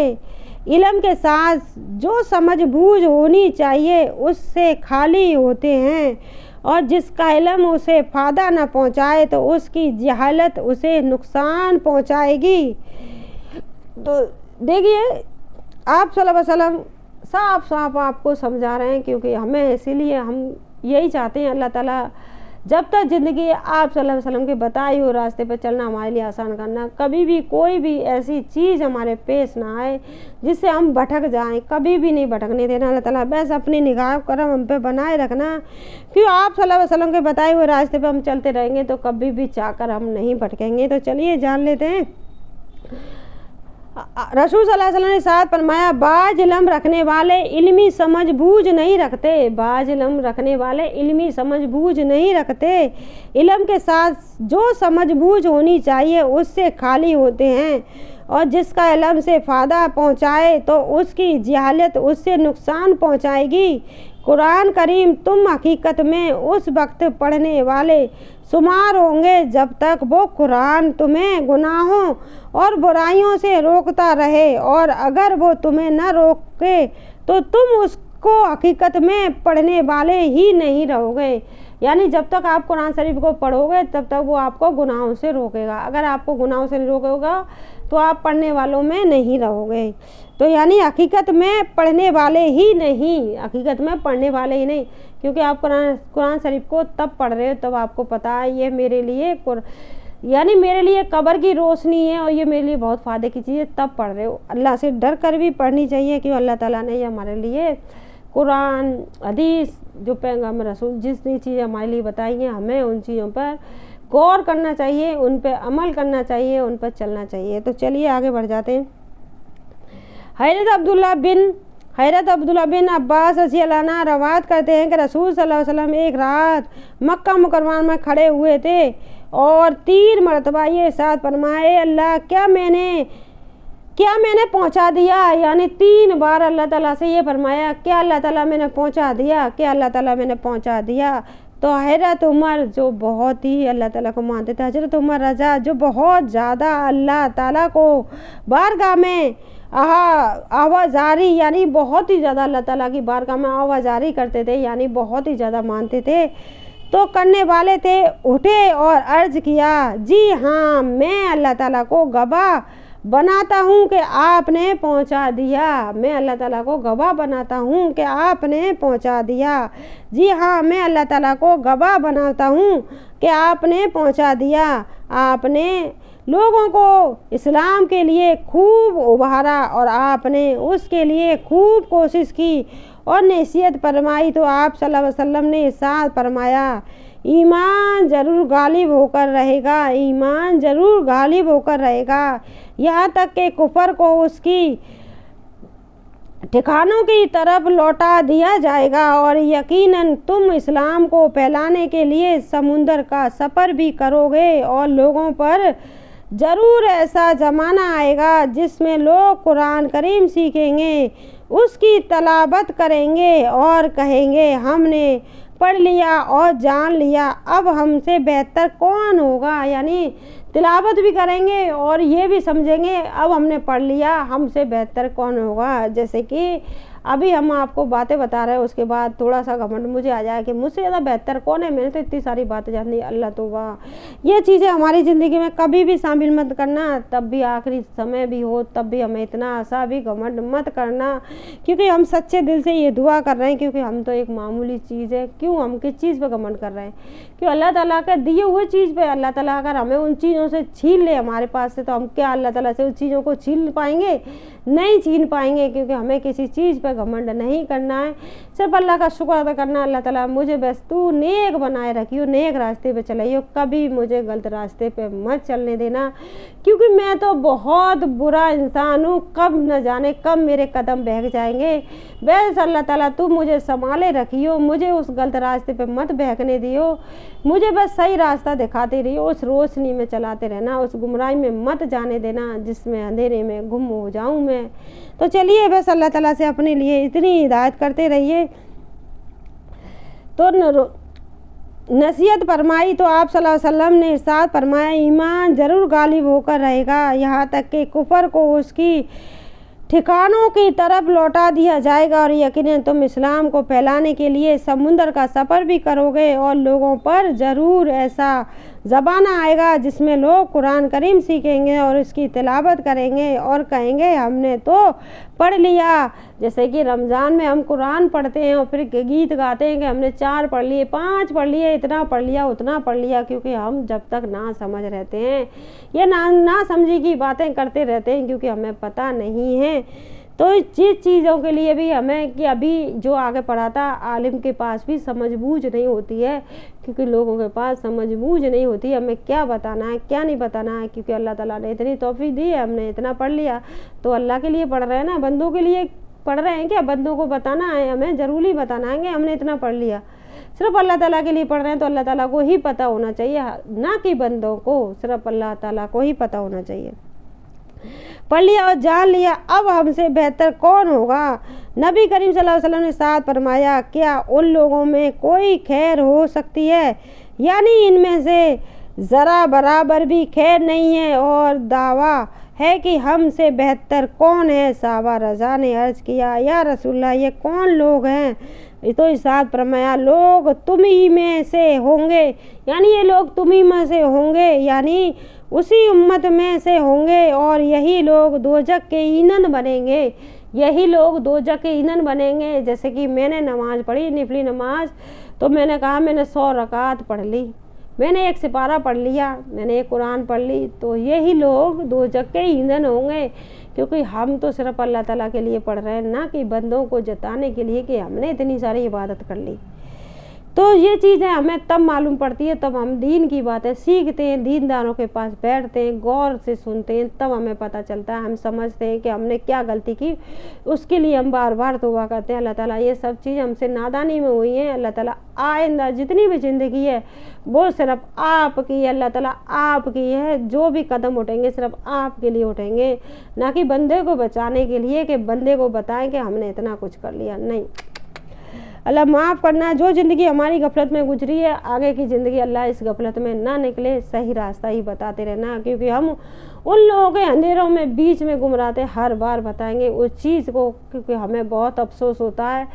Speaker 1: इल्म के साथ जो समझ बूझ होनी चाहिए उससे खाली होते हैं, और जिसका इल्म उसे फ़ायदा न पहुँचाए तो उसकी जहालत उसे नुकसान पहुँचाएगी। तो देखिए आप सल्लल्लाहु अलैहि वसल्लम साफ आपको समझा रहे हैं, क्योंकि हमें इसीलिए हम यही चाहते हैं अल्लाह ताला जब तक ज़िंदगी आप सल्लल्लाहु अलैहि वसल्लम के बताए हुए रास्ते पर चलना हमारे लिए आसान करना। कभी भी कोई भी ऐसी चीज़ हमारे पेश ना आए जिससे हम भटक जाएं, कभी भी नहीं भटकने देना अल्लाह ताला। बस अपनी निगाह करम हम पे बनाए रखना, क्यों आप सल्लल्लाहु अलैहि वसल्लम के बताए हुए रास्ते पर हम चलते रहेंगे तो कभी भी चाहकर हम नहीं भटकेंगे। तो चलिए जान लेते हैं। रसूल सल्लल्लाहु अलैहि वसल्लम ने साथ फरमाया, बाज इल्म रखने वाले इल्मी समझ बूझ नहीं रखते। बाज इल्म रखने वाले इल्मी समझ बूझ नहीं रखते। इल्म के साथ जो समझ बूझ होनी चाहिए उससे खाली होते हैं, और जिसका इल्म से फ़ायदा पहुँचाए तो उसकी जहालत उससे नुकसान पहुँचाएगी। कुरान करीम तुम हकीकत में उस वक्त पढ़ने वाले शुमार होंगे जब तक वो कुरान तुम्हें गुनाहों और बुराइयों से रोकता रहे, और अगर वो तुम्हें न रोके तो तुम उसको हकीकत में पढ़ने वाले ही नहीं रहोगे। यानी जब तक आप कुरान शरीफ को पढ़ोगे तब तक वो आपको गुनाहों से रोकेगा। अगर आपको गुनाहों से नहीं रोकेगा तो आप पढ़ने वालों में नहीं रहोगे। तो यानी हकीकत में पढ़ने वाले ही नहीं, हकीकत में पढ़ने वाले ही नहीं, क्योंकि आप कुरान शरीफ को तब पढ़ रहे हो तब आपको पता है ये मेरे लिए यानी मेरे लिए कब्र की रोशनी है और ये मेरे लिए बहुत फ़ायदे की चीज़ है, तब पढ़ रहे हो। अल्लाह से डर कर भी पढ़नी चाहिए, क्योंकि अल्लाह ताला ने ये हमारे लिए कुरान हदीस जो पैगंबर रसूल जितनी चीज़ें हमारे लिए बताई हैं, हमें उन चीज़ों पर गौर करना चाहिए, उन पर अमल करना चाहिए, उन पर चलना चाहिए। तो चलिए आगे बढ़ जाते हैं। हज़रत अब्दुल्ला बिन अब्बास रज़ी अल्लाह अन्हु रवायत करते हैं कि रसूल सल्लल्लाहु अलैहि वसल्लम एक रात मक्का मुकर्रमा में खड़े हुए थे और 3 मरतबा ये इरशाद फरमाए, अल्लाह क्या मैंने पहुंचा दिया। यानी 3 बार अल्लाह ताला से ये फरमाया, क्या अल्लाह ताला मैंने पहुंचा दिया, क्या अल्लाह ताला मैंने पहुंचा दिया। तो हज़रत उमर जो बहुत ही अल्लाह ताला को मानते थे, हज़रत उमर रज़ा जो बहुत ज़्यादा अल्लाह ताला को बारगाह में आवाज़ारी यानी बहुत ही ज़्यादा अल्लाह ताला की बारगाह में आवाज़ारी करते थे, यानी बहुत ही ज़्यादा मानते थे, तो करने वाले थे उठे और अर्ज़ किया, जी हाँ मैं अल्लाह ताला को गवाह बनाता हूँ कि आपने पहुँचा दिया। मैं अल्लाह ताला को गवाह बनाता हूँ कि आपने पहुँचा दिया। जी हाँ मैं अल्लाह ताला को गवाह बनाता हूँ कि आपने पहुँचा दिया। आपने लोगों को इस्लाम के लिए खूब उभारा और आपने उसके लिए खूब कोशिश की और नसीहत फरमाई। तो आप सल्लल्लाहु अलैहि वसल्लम ने इरशाद फरमाया, ईमान ज़रूर गालिब होकर रहेगा, ईमान ज़रूर गालिब होकर रहेगा, यहाँ तक कि कुफर को उसकी ठिकानों की तरफ लौटा दिया जाएगा, और यकीनन तुम इस्लाम को फैलाने के लिए समुंदर का सफ़र भी करोगे, और लोगों पर ज़रूर ऐसा ज़माना आएगा जिसमें लोग कुरान करीम सीखेंगे, उसकी तलावत करेंगे और कहेंगे हमने पढ़ लिया और जान लिया, अब हमसे बेहतर कौन होगा। यानी तिलावत भी करेंगे और ये भी समझेंगे अब हमने पढ़ लिया, हमसे बेहतर कौन होगा। जैसे कि अभी हम आपको बातें बता रहे हैं, उसके बाद थोड़ा सा घमंड मुझे आ जाए कि मुझसे ज़्यादा बेहतर कौन है, मैंने तो इतनी सारी बातें जान ली, अल्लाह तो वाह। ये चीज़ें हमारी ज़िंदगी में कभी भी शामिल मत करना, तब भी आखिरी समय भी हो तब भी हमें इतना आशा भी घमंड मत करना, क्योंकि हम सच्चे दिल से ये दुआ कर रहे हैं, क्योंकि हम तो एक मामूली चीज़ है। क्यों हम किस चीज़ पर घमंड कर रहे हैं, क्यों अल्लाह ताला के दिए हुए चीज़ पे। अल्लाह ताला अगर हमें उन चीज़ों से छीन ले हमारे पास से, तो हम क्या अल्लाह ताला से उन चीज़ों को छीन पाएंगे? नहीं छीन पाएंगे, क्योंकि हमें किसी चीज़ पर घमंड नहीं करना है, सिर्फ अल्लाह का शुक्र अदा करना। अल्लाह ताला मुझे बस तू नेक बनाए रखियो, नेक रास्ते पे चलाइयो, कभी मुझे गलत रास्ते पे मत चलने देना, क्योंकि मैं तो बहुत बुरा इंसान हूँ, कब न जाने कब मेरे कदम बहक जाएंगे। बस अल्लाह ताला तू मुझे संभाले रखियो, मुझे उस गलत रास्ते पे मत बहकने दियो, मुझे बस सही रास्ता दिखाते रहियो, उस रोशनी में चलाते रहना, उस गुमराही में मत जाने देना जिसमें अंधेरे में गुम हो जाऊँ मैं। तो चलिए बस अल्लाह ताला से अपने लिए इतनी हिदायत करते रहिए। तो नसीहत फरमाई, तो आप सल्लल्लाहु अलैहि वसल्लम ने इरशाद फरमाया, ईमान ज़रूर गालिब होकर रहेगा, यहाँ तक कि कुफर को उसकी ठिकानों की तरफ लौटा दिया जाएगा और यकीनन तुम इस्लाम को फैलाने के लिए समुंदर का सफ़र भी करोगे और लोगों पर ज़रूर ऐसा ज़माना आएगा जिसमें लोग कुरान करीम सीखेंगे और इसकी तिलावत करेंगे और कहेंगे हमने तो पढ़ लिया। जैसे कि रमज़ान में हम कुरान पढ़ते हैं और फिर गीत गाते हैं कि हमने 4 पढ़ लिए, 5 पढ़ लिए, इतना पढ़ लिया, उतना पढ़ लिया, क्योंकि हम जब तक ना समझ रहते हैं ये ना समझी की बातें करते रहते हैं क्योंकि हमें पता नहीं है। तो जिस चीज़ों के लिए भी हमें कि अभी जो आगे पढ़ाता आलिम के पास भी समझ-बूझ नहीं होती है, क्योंकि लोगों के पास समझ-बूझ नहीं होती है हमें क्या बताना है क्या नहीं बताना है, क्योंकि अल्लाह ताला ने इतनी तौफीक दी है, हमने इतना पढ़ लिया तो अल्लाह के लिए पढ़ रहे हैं ना, बंदों के लिए पढ़ रहे हैं क्या? बंदों को बताना है, हमें ज़रूरी बताना है कि हमने इतना पढ़ लिया। सिर्फ अल्लाह ताला के लिए पढ़ रहे हैं तो अल्लाह ताला को ही पता होना चाहिए, ना कि बंदों को, सिर्फ अल्लाह ताला को ही पता होना चाहिए। पढ़ लिया और जान लिया, अब हमसे बेहतर कौन होगा। नबी करीम सल्लल्लाहु अलैहि वसल्लम ने साथ फरमाया, क्या उन लोगों में कोई खैर हो सकती है, यानी इनमें से ज़रा बराबर भी खैर नहीं है, और दावा है कि हमसे बेहतर कौन है। साहबा रज़ा ने अर्ज़ किया, या रसूलल्लाह ये कौन लोग हैं? तो इरशाद फरमाया, लोग तुम ही में से होंगे, यानी ये लोग तुम ही में से होंगे, यानी उसी उम्मत में से होंगे, और यही लोग दोजक के ईंधन बनेंगे, यही लोग दोजक के ईंधन बनेंगे। जैसे कि मैंने नमाज़ पढ़ी, नफली नमाज, तो मैंने कहा मैंने 100 रकात पढ़ ली, मैंने 1 सिपारा पढ़ लिया, मैंने 1 कुरान पढ़ ली, तो यही लोग दोजक के ईंधन होंगे, क्योंकि हम तो सिर्फ अल्लाह ताला के लिए पढ़ रहे हैं, ना कि बंदों को जताने के लिए कि हमने इतनी सारी इबादत कर ली। तो ये चीज़ें हमें तब मालूम पड़ती है, तब हम दीन की बातें सीखते हैं, दीनदारों के पास बैठते हैं, गौर से सुनते हैं, तब हमें पता चलता है, हम समझते हैं कि हमने क्या गलती की, उसके लिए हम बार बार तौबा करते हैं। अल्लाह ताला ये सब चीज़ हमसे नादानी में हुई हैं, अल्लाह ताला आइंदा जितनी भी ज़िंदगी है वो सिर्फ आपकी, अल्लाह ताला आपकी है, जो भी कदम उठेंगे सिर्फ आपके लिए उठेंगे, ना कि बंदे को बचाने के लिए कि बंदे को बताएं कि हमने इतना कुछ कर लिया। नहीं, अल्लाह माफ़ करना, जो ज़िंदगी हमारी गफलत में गुजरी है, आगे की ज़िंदगी अल्लाह इस गफलत में ना निकले, सही रास्ता ही बताते रहना, क्योंकि हम उन लोगों के अंधेरों में बीच में गुमराते हर बार बताएंगे उस चीज़ को, क्योंकि हमें बहुत अफसोस होता है,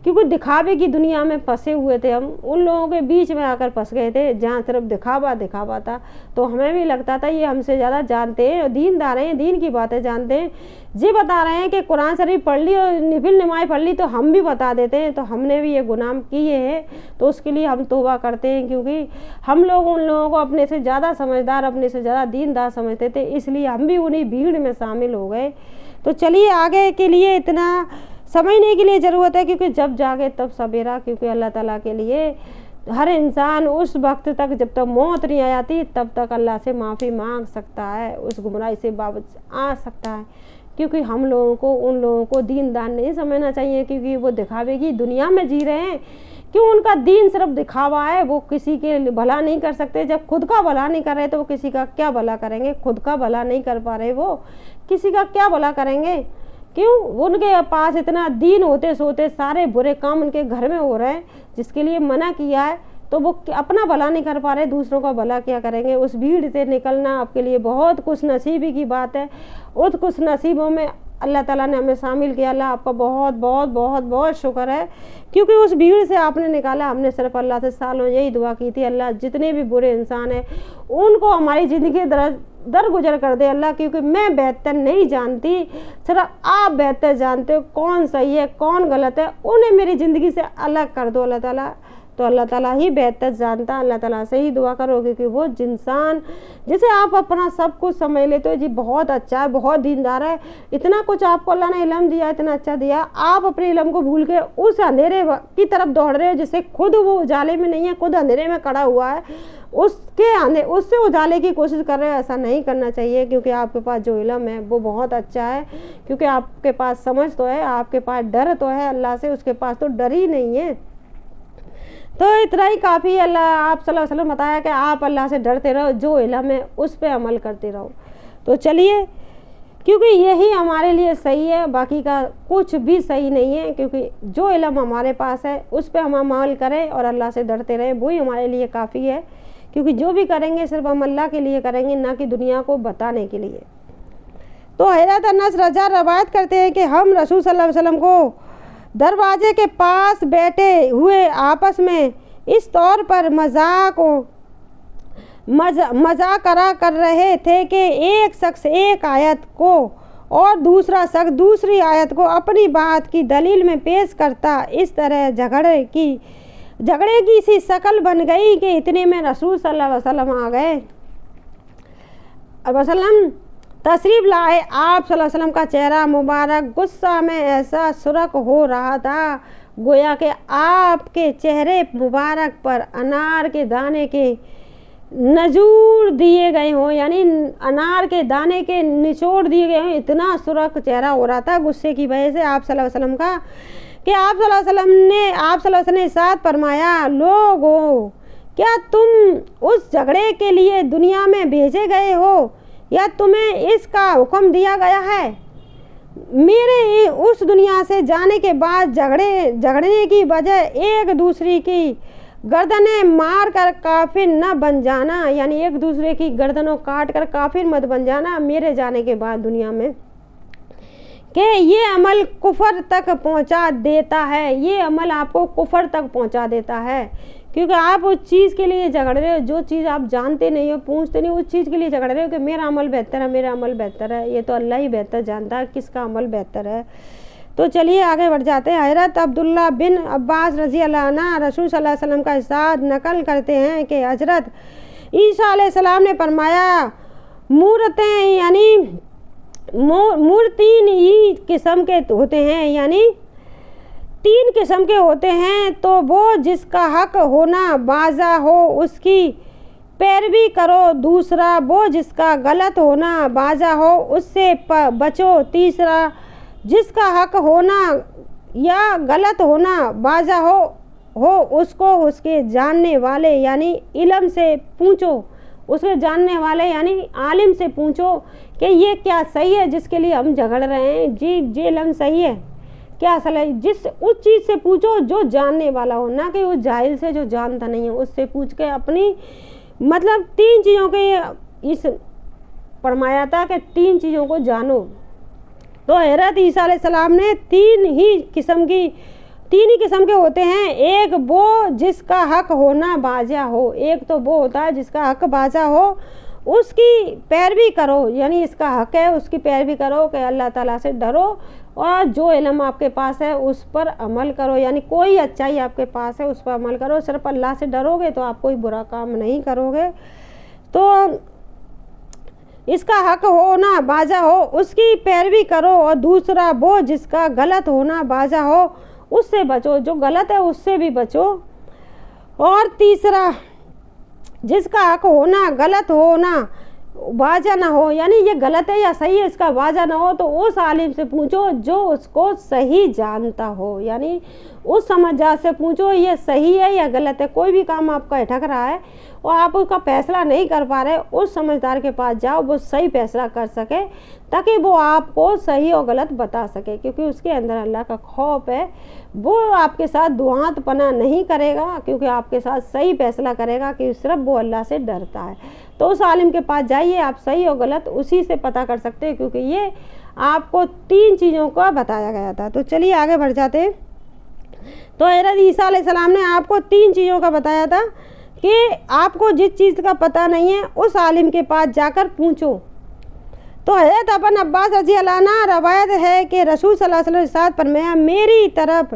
Speaker 1: क्योंकि दिखावे की दुनिया में फंसे हुए थे हम, उन लोगों के बीच में आकर फंस गए थे जहाँ सिर्फ दिखावा दिखावा था। तो हमें भी लगता था ये हमसे ज़्यादा जानते हैं और दीनदार हैं, दीन की बातें जानते हैं, जी बता रहे हैं कि कुरान शरीफ पढ़ ली और नफिल नमाज़ पढ़ ली तो हम भी बता देते हैं, तो हमने भी ये गुनाह किए हैं, तो उसके लिए हम तौबा करते हैं, क्योंकि हम लोग उन लोगों को अपने से ज़्यादा समझदार, अपने से ज़्यादा दीनदार समझते थे, इसलिए हम भी उन्हीं भीड़ में शामिल हो गए। तो चलिए आगे के लिए इतना समझने के लिए ज़रूरत है, क्योंकि जब जागे तब सवेरा, क्योंकि अल्लाह ताला के लिए हर इंसान उस वक्त तक जब तक मौत नहीं आ जाती तब तक अल्लाह से माफ़ी मांग सकता है, उस गुमराही से वापस आ सकता है, क्योंकि हम लोगों को उन लोगों को दीनदार नहीं समझना चाहिए, क्योंकि वो दिखावे की दुनिया में जी रहे हैं। क्यों? उनका दीन सिर्फ दिखावा है, वो किसी के भला नहीं कर सकते। जब खुद का भला नहीं कर रहे तो वो किसी का क्या भला करेंगे? खुद का भला नहीं कर पा रहे, वो किसी का क्या भला करेंगे? क्यों? उनके पास इतना दीन होते सोते सारे बुरे काम उनके घर में हो रहे हैं, जिसके लिए मना किया है, तो वो अपना भला नहीं कर पा रहे, दूसरों का भला क्या करेंगे? उस भीड़ से निकलना आपके लिए बहुत खुश नसीबी की बात है। उस खुश नसीबों में अल्लाह ताला ने हमें शामिल किया। अल्लाह आपका बहुत बहुत बहुत बहुत शुक्र है, क्योंकि उस भीड़ से आपने निकाला। हमने सिर्फ अल्लाह से सालों यही दुआ की थी, अल्लाह जितने भी बुरे इंसान हैं उनको हमारी ज़िंदगी दर गुजर कर दे अल्लाह, क्योंकि मैं बेहतर नहीं जानती, सिर्फ आप बेहतर जानते हो कौन सही है कौन गलत है, उन्हें मेरी ज़िंदगी से अलग कर दो अल्लाह ताला। तो अल्लाह ताला ही बेहतर जानता, अल्लाह ताला से ही दुआ करो, क्योंकि वो इंसान जिसे आप अपना सब कुछ समझ लेते हो जी बहुत अच्छा है, बहुत दीनदार है, इतना कुछ आपको अल्लाह ने इल्म दिया, इतना अच्छा दिया, आप अपने इल्म को भूल के उस अंधेरे की तरफ दौड़ रहे हो जिससे खुद वो उजाले में नहीं है, खुद अंधेरे में खड़ा हुआ है, उससे उजाले की कोशिश कर रहे हो। ऐसा नहीं करना चाहिए, क्योंकि आपके पास जो इल्म है वो बहुत अच्छा है, क्योंकि आपके पास समझ तो है, आपके पास डर तो है अल्लाह से, उसके पास तो डर ही नहीं है। तो इतना ही काफ़ी। अल्लाह आप सल्लल्लाहु अलैहि वसल्लम बताया कि आप अल्लाह से डरते रहो, जो इल्म है उस पर अमल करते रहो। तो चलिए, क्योंकि यही हमारे लिए सही है, बाकी का कुछ भी सही नहीं है, क्योंकि जो इल्म हमारे पास है उस पर हम अमल करें और अल्लाह से डरते रहें, वही हमारे लिए काफ़ी है, क्योंकि जो भी करेंगे सिर्फ हम अल्लाह के लिए करेंगे, ना कि दुनिया को बताने के लिए। तो हैरत अनस रजा रवायत करते हैं कि हम रसूल सल्लल्लाहु अलैहि वसल्लम को दरवाजे के पास बैठे हुए आपस में इस तौर पर मजाक करा कर रहे थे कि एक शख्स एक आयत को और दूसरा शख्स दूसरी आयत को अपनी बात की दलील में पेश करता। इस तरह झगड़े की सी शक्ल बन गई कि इतने में रसूल सल्लल्लाहु अलैहि वसल्लम आ गए। वसल्लम तशरीफ़ लाए। आप सल्लल्लाहु अलैहि वसल्लम का चेहरा मुबारक गुस्सा में ऐसा सुर्ख हो रहा था गोया कि आपके चेहरे मुबारक पर अनार के दाने के नजूर दिए गए हों, यानी अनार के दाने के निचोड़ दिए गए हों। इतना सुर्ख चेहरा हो रहा था गुस्से की वजह से आप सल्लल्लाहु अलैहि वसल्लम का कि आप सल्लल्लाहु अलैहि वसल्लम ने साथ फरमाया, लोगों क्या तुम उस झगड़े के लिए दुनिया में भेजे गए हो या तुम्हें इसका हुक्म दिया गया है? मेरे उस दुनिया से जाने के बाद झगड़ने की वजह एक दूसरे की गर्दनें मार कर काफिर न बन जाना, यानी एक दूसरे की गर्दनों काट कर काफिर मत बन जाना मेरे जाने के बाद दुनिया में, कि ये अमल कुफर तक पहुंचा देता है। ये अमल आपको कुफर तक पहुंचा देता है, क्योंकि आप उस चीज़ के लिए झगड़ रहे हो जो चीज़ आप जानते नहीं हो, पूछते नहीं, उस चीज़ के लिए झगड़ रहे हो कि मेरा अमल बेहतर है, मेरा अमल बेहतर है। ये तो अल्लाह ही बेहतर जानता है किसका अमल बेहतर है। तो चलिए आगे बढ़ जाते हैं। हज़रत अब्दुल्ला बिन अब्बास रज़ी अल्लाह अन्हु रसूल सल्लल्लाहु अलैहि वसल्लम का इरशाद नकल करते हैं कि हज़रत ईसा अलैहिस्सलाम ने फरमाया, मूरतें यानी तीन ही किस्म के होते हैं, यानी 3 किस्म के होते हैं। तो वो जिसका हक होना बाज़ा हो उसकी पैरवी करो, दूसरा वो जिसका गलत होना बाज़ा हो उससे बचो, तीसरा जिसका हक होना या गलत होना बाज़ा हो उसको उसके जानने वाले यानी इल्म से पूछो, उसके जानने वाले यानी आलिम से पूछो कि ये क्या सही है जिसके लिए हम झगड़ रहे हैं, जी ये इल्म सही है क्या सही, जिस उस चीज़ से पूछो जो जानने वाला हो, ना कि उस जाहिल से जो जानता नहीं है उससे पूछ के अपनी मतलब 3 चीज़ों के इस फरमाया था कि 3 चीज़ों को जानो। तो हज़रत ईसा अलैहिस्सलाम ने 3 ही किस्म के होते हैं। एक वो जिसका हक होना बाजा हो, एक तो वो होता है जिसका हक बाजा हो उसकी पैरवी करो, यानी इसका हक है उसकी पैरवी करो कि अल्लाह ताला से डरो और जो इल्म आपके पास है उस पर अमल करो, यानी कोई अच्छाई आपके पास है उस पर अमल करो। सिर्फ अल्लाह से डरोगे तो आप कोई बुरा काम नहीं करोगे। तो इसका हक होना बाजा हो उसकी पैरवी करो, और दूसरा वो जिसका गलत होना बाजा हो उससे बचो, जो गलत है उससे भी बचो, और तीसरा जिसका हक होना गलत होना बाजा ना हो, यानी ये गलत है या सही है इसका बाजा ना हो तो उस आलिम से पूछो जो उसको सही जानता हो, यानी उस समझदार से पूछो ये सही है या गलत है। कोई भी काम आपका अटक रहा है और आप उसका फैसला नहीं कर पा रहे, उस समझदार के पास जाओ, वो सही फैसला कर सके ताकि वो आपको सही और गलत बता सके, क्योंकि उसके अंदर अल्लाह का खौफ है। वो आपके साथ दुआतपना नहीं करेगा, क्योंकि आपके साथ सही फैसला करेगा कि सिर्फ वो अल्लाह से डरता है। तो उस आलिम के पास जाइए, आप सही और गलत उसी से पता कर सकते हैं, क्योंकि ये आपको 3 चीज़ों का बताया गया था। तो चलिए आगे बढ़ जाते हैं। तो हज़रत ईसा अलैहिस्सलाम ने आपको 3 चीज़ों का बताया था कि आपको जिस चीज़ का पता नहीं है उस आलिम के पास जाकर पूछो। तो हज़रत अबन अब्बास रज़ी अल्लाह अन्हु रवायत है कि रसूल सल्लल्लाहु अलैहि वसल्लम ने फरमाया, मेरी तरफ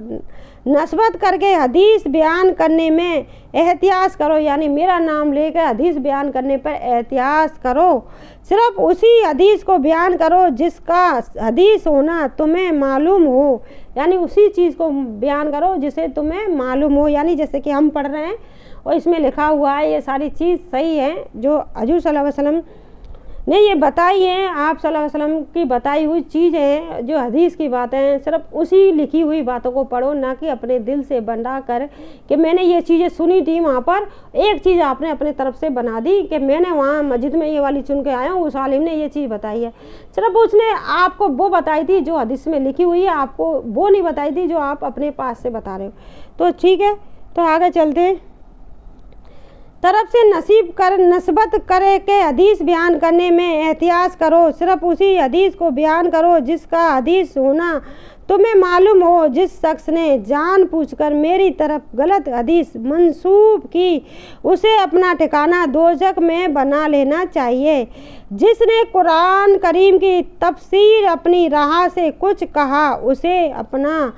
Speaker 1: नस्बत करके हदीस बयान करने में एहतियात करो, यानी मेरा नाम लेकर हदीस बयान करने पर एहतियात करो। सिर्फ उसी हदीस को बयान करो जिसका हदीस होना तुम्हें मालूम हो, यानी उसी चीज़ को बयान करो जिसे तुम्हें मालूम हो। यानी जैसे कि हम पढ़ रहे हैं और इसमें लिखा हुआ है ये सारी चीज़ सही है जो हजूर सल्लल्लाहु अलैहि वसल्लम ने ये बताई है, आप सल्लल्लाहु अलैहि वसल्लम की बताई हुई चीज़ें हैं जो हदीस की बातें हैं। सिर्फ उसी लिखी हुई बातों को पढ़ो, ना कि अपने दिल से बना कर कि मैंने ये चीज़ें सुनी थी वहाँ पर, एक चीज़ आपने अपने तरफ से बना दी कि मैंने वहाँ मस्जिद में ये वाली चुन के आया हूँ, उस आलिम ने ये चीज़ बताई है। सिर्फ उसने आपको वो बताई थी जो हदीस में लिखी हुई है, आपको वो नहीं बताई थी जो आप अपने पास से बता रहे हो। तो ठीक है, तो आगे चलते हैं। तरफ से नसीब कर नस्बत करे के हदीस बयान करने में एहतियात करो। सिर्फ उसी हदीस को बयान करो जिसका हदीस होना तुम्हें मालूम हो। जिस शख्स ने जानबूझकर मेरी तरफ गलत हदीस मंसूब की उसे अपना ठिकाना दोज़ख में बना लेना चाहिए। जिसने कुरान करीम की तफसीर अपनी राह से कुछ कहा उसे अपना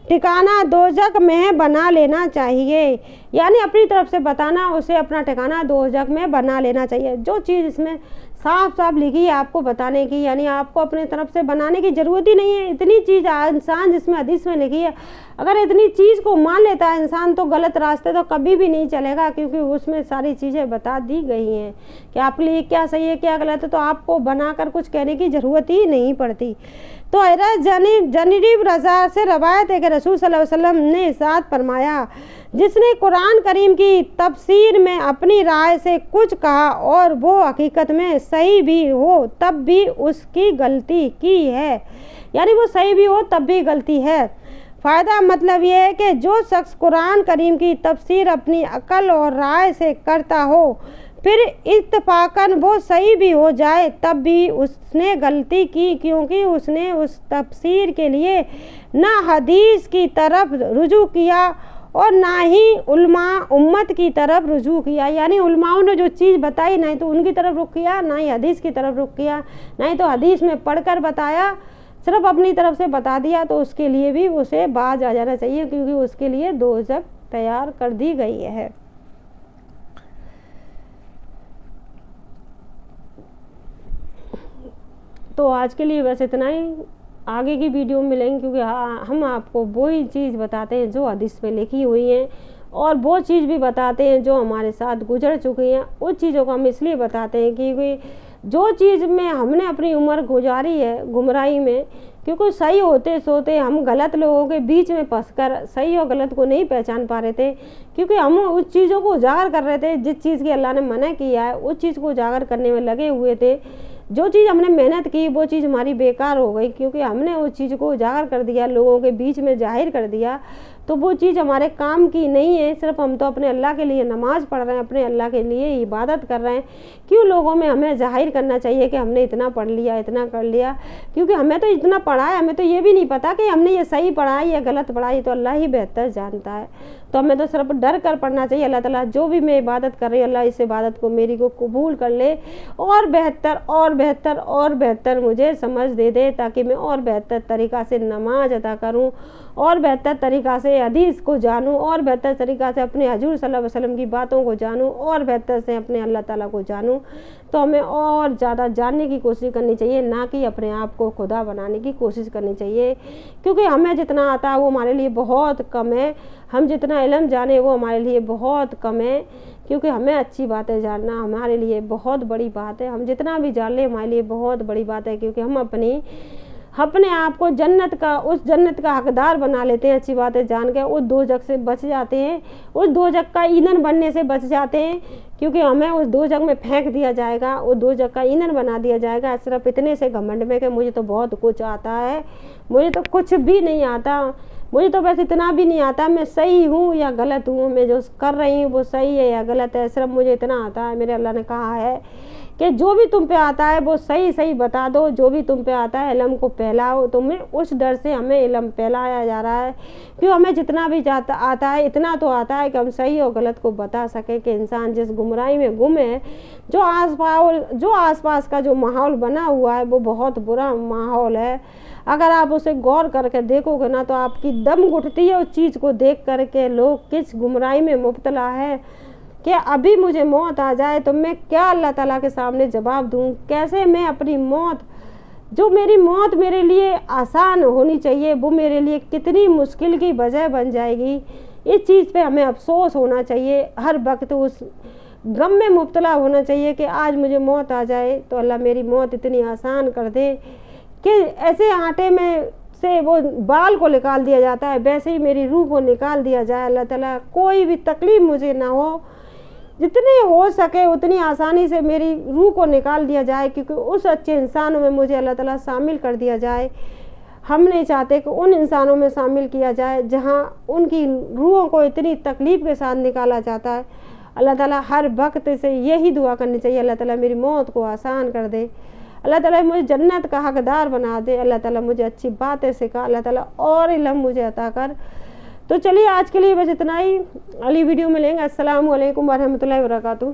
Speaker 1: ठिकाना दोज़ख में बना लेना चाहिए। यानी अपनी तरफ से बताना, उसे अपना ठिकाना दोज़ख में बना लेना चाहिए। जो चीज़ इसमें साफ साफ लिखी है आपको बताने की, यानी आपको अपनी तरफ से बनाने की ज़रूरत ही नहीं है। इतनी चीज़ इंसान जिसमें हदीस में लिखी है, अगर इतनी चीज़ को मान लेता है इंसान तो गलत रास्ते तो कभी भी नहीं चलेगा, क्योंकि उसमें सारी चीज़ें बता दी गई हैं कि आपके लिए क्या सही है क्या गलत है। तो आपको बनाकर कुछ कहने की ज़रूरत ही नहीं पड़ती। तो जनीब रज़ा से रवायत है कि रसूल सल्लल्लाहु अलैहि वसल्लम ने इरशाद फरमाया, जिसने कुरान करीम की तफसीर में अपनी राय से कुछ कहा और वो हकीकत में सही भी हो तब भी उसकी गलती की है। यानी वो सही भी हो तब भी गलती है। फ़ायदा मतलब ये है कि जो शख्स कुरान करीम की तफसीर अपनी अकल और राय से करता हो फिर इत्तफाकन वो सही भी हो जाए तब भी उसने गलती की, क्योंकि उसने उस तफसीर के लिए ना हदीस की तरफ रुजू किया और ना ही उलमा उम्मत की तरफ रुजू किया। यानी उलमाओं ने जो चीज़ बताई नहीं तो उनकी तरफ रुख किया, ना ही हदीस की तरफ रुख किया, नहीं तो हदीस में पढ़कर बताया, सिर्फ अपनी तरफ से बता दिया तो उसके लिए भी उसे बाज आ जाना चाहिए, क्योंकि उसके लिए दोज़ख तैयार कर दी गई है। तो आज के लिए बस इतना ही। आगे की वीडियो में मिलेंगे, क्योंकि हम आपको वही चीज़ बताते हैं जो हदीस में लिखी हुई हैं और वो चीज़ भी बताते हैं जो हमारे साथ गुजर चुकी हैं। उस चीज़ों को हम इसलिए बताते हैं क्योंकि जो चीज़ में हमने अपनी उम्र गुजारी है गुमराही में, क्योंकि सही होते सोते हम गलत लोगों के बीच में फंसकर सही और गलत को नहीं पहचान पा रहे थे, क्योंकि हम उस चीज़ों को उजागर कर रहे थे। जिस चीज़ की अल्लाह ने मना किया है उस चीज़ को उजागर करने में लगे हुए थे। जो चीज़ हमने मेहनत की वो चीज़ हमारी बेकार हो गई, क्योंकि हमने उस चीज़ को उजागर कर दिया, लोगों के बीच में जाहिर कर दिया, तो वो चीज़ हमारे काम की नहीं है। सिर्फ हम तो अपने अल्लाह के लिए नमाज़ पढ़ रहे हैं, अपने अल्लाह के लिए इबादत कर रहे हैं। क्यों लोगों में हमें जाहिर करना चाहिए कि हमने इतना पढ़ लिया, इतना कर लिया, क्योंकि हमें तो इतना पढ़ा है, हमें तो ये भी नहीं पता कि हमने ये सही पढ़ा है या गलत पढ़ा है, तो अल्लाह ही बेहतर जानता है। तो हमें तो सिर्फ डर कर पढ़ना चाहिए। अल्लाह ताला जो भी मैं इबादत कर रही हूँ, अल्लाह इस इबादत को मेरी को कबूल कर ले और बेहतर और बेहतर और बेहतर मुझे समझ दे दे, ताकि मैं और बेहतर तरीक़ा से नमाज अदा करूँ और बेहतर तरीक़ा से हदीस को जानूँ और बेहतर तरीक़ा से अपने हजूर सल्लल्लाहु अलैहि वसल्लम की बातों को जानूँ और बेहतर से अपने अल्लाह ताला को जानूँ। तो हमें और ज़्यादा जानने की कोशिश करनी चाहिए, ना कि अपने आप को खुदा बनाने की कोशिश करनी चाहिए, क्योंकि हमें जितना आता है वो हमारे लिए बहुत कम है। हम जितना इल्म जाने वो हमारे लिए बहुत कम है, क्योंकि हमें अच्छी बातें जानना हमारे लिए बहुत बड़ी बात है। हम जितना भी जान लें हमारे लिए बहुत बड़ी बात है, क्योंकि हम अपने आप को उस जन्नत का हकदार बना लेते हैं। अच्छी बातें जान के उस दोज़ख से बच जाते हैं, उस दोज़ख का ईंधन बनने से बच जाते हैं, क्योंकि हमें उस दोज़ख में फेंक दिया जाएगा, उस दोज़ख का ईंधन बना दिया जाएगा सिर्फ इतने से घमंड में कि मुझे तो बहुत कुछ आता है, मुझे तो कुछ भी नहीं आता, मुझे तो बस इतना भी नहीं आता मैं सही हूँ या गलत हूँ, मैं जो कर रही हूँ वो सही है या गलत है, सिर्फ मुझे इतना आता है। मेरे अल्लाह ने कहा है कि जो भी तुम पे आता है वो सही सही बता दो, जो भी तुम पे आता है इल्म को फैलाओ। तो मैं उस डर से हमें इल्म फैलाया जा रहा है, क्यों हमें जितना भी आता है इतना तो आता है कि हम सही और गलत को बता सकें, कि इंसान जिस गुमराही में गुम है, जो आसपास का जो माहौल बना हुआ है वो बहुत बुरा माहौल है। अगर आप उसे गौर करके देखोगे ना तो आपकी दम घुटती है उस चीज़ को देख करके, लोग किस गुमराही में मुब्तला है कि अभी मुझे मौत आ जाए तो मैं क्या अल्लाह ताला के सामने जवाब दूँ, कैसे मैं अपनी मौत, जो मेरी मौत मेरे लिए आसान होनी चाहिए वो मेरे लिए कितनी मुश्किल की वजह बन जाएगी। इस चीज़ पे हमें अफसोस होना चाहिए, हर वक्त उस गम में मुब्तला होना चाहिए कि आज मुझे मौत आ जाए तो अल्लाह मेरी मौत इतनी आसान कर दे कि ऐसे आटे में से वो बाल को निकाल दिया जाता है वैसे ही मेरी रूह को निकाल दिया जाए। अल्लाह ताला कोई भी तकलीफ़ मुझे ना हो, जितनी हो सके उतनी आसानी से मेरी रूह को निकाल दिया जाए, क्योंकि उस अच्छे इंसानों में मुझे अल्लाह ताला शामिल कर दिया जाए। हम नहीं चाहते कि उन इंसानों में शामिल किया जाए जहां उनकी रूहों को इतनी तकलीफ़ के साथ निकाला जाता है। अल्लाह ताला हर वक्त से यही दुआ करनी चाहिए, अल्लाह ताला मेरी मौत को आसान कर दे, अल्लाह ताला मुझे जन्नत का हकदार बना दे, अल्लाह ताला मुझे अच्छी बातें सिखा, अल्लाह ताला और इल्म मुझे अता कर। तो चलिए आज के लिए बस इतना ही, अगली वीडियो में मिलेंगे। अस्सलाम वालेकुम वरहमतुल्लाहि वबरकातुहू।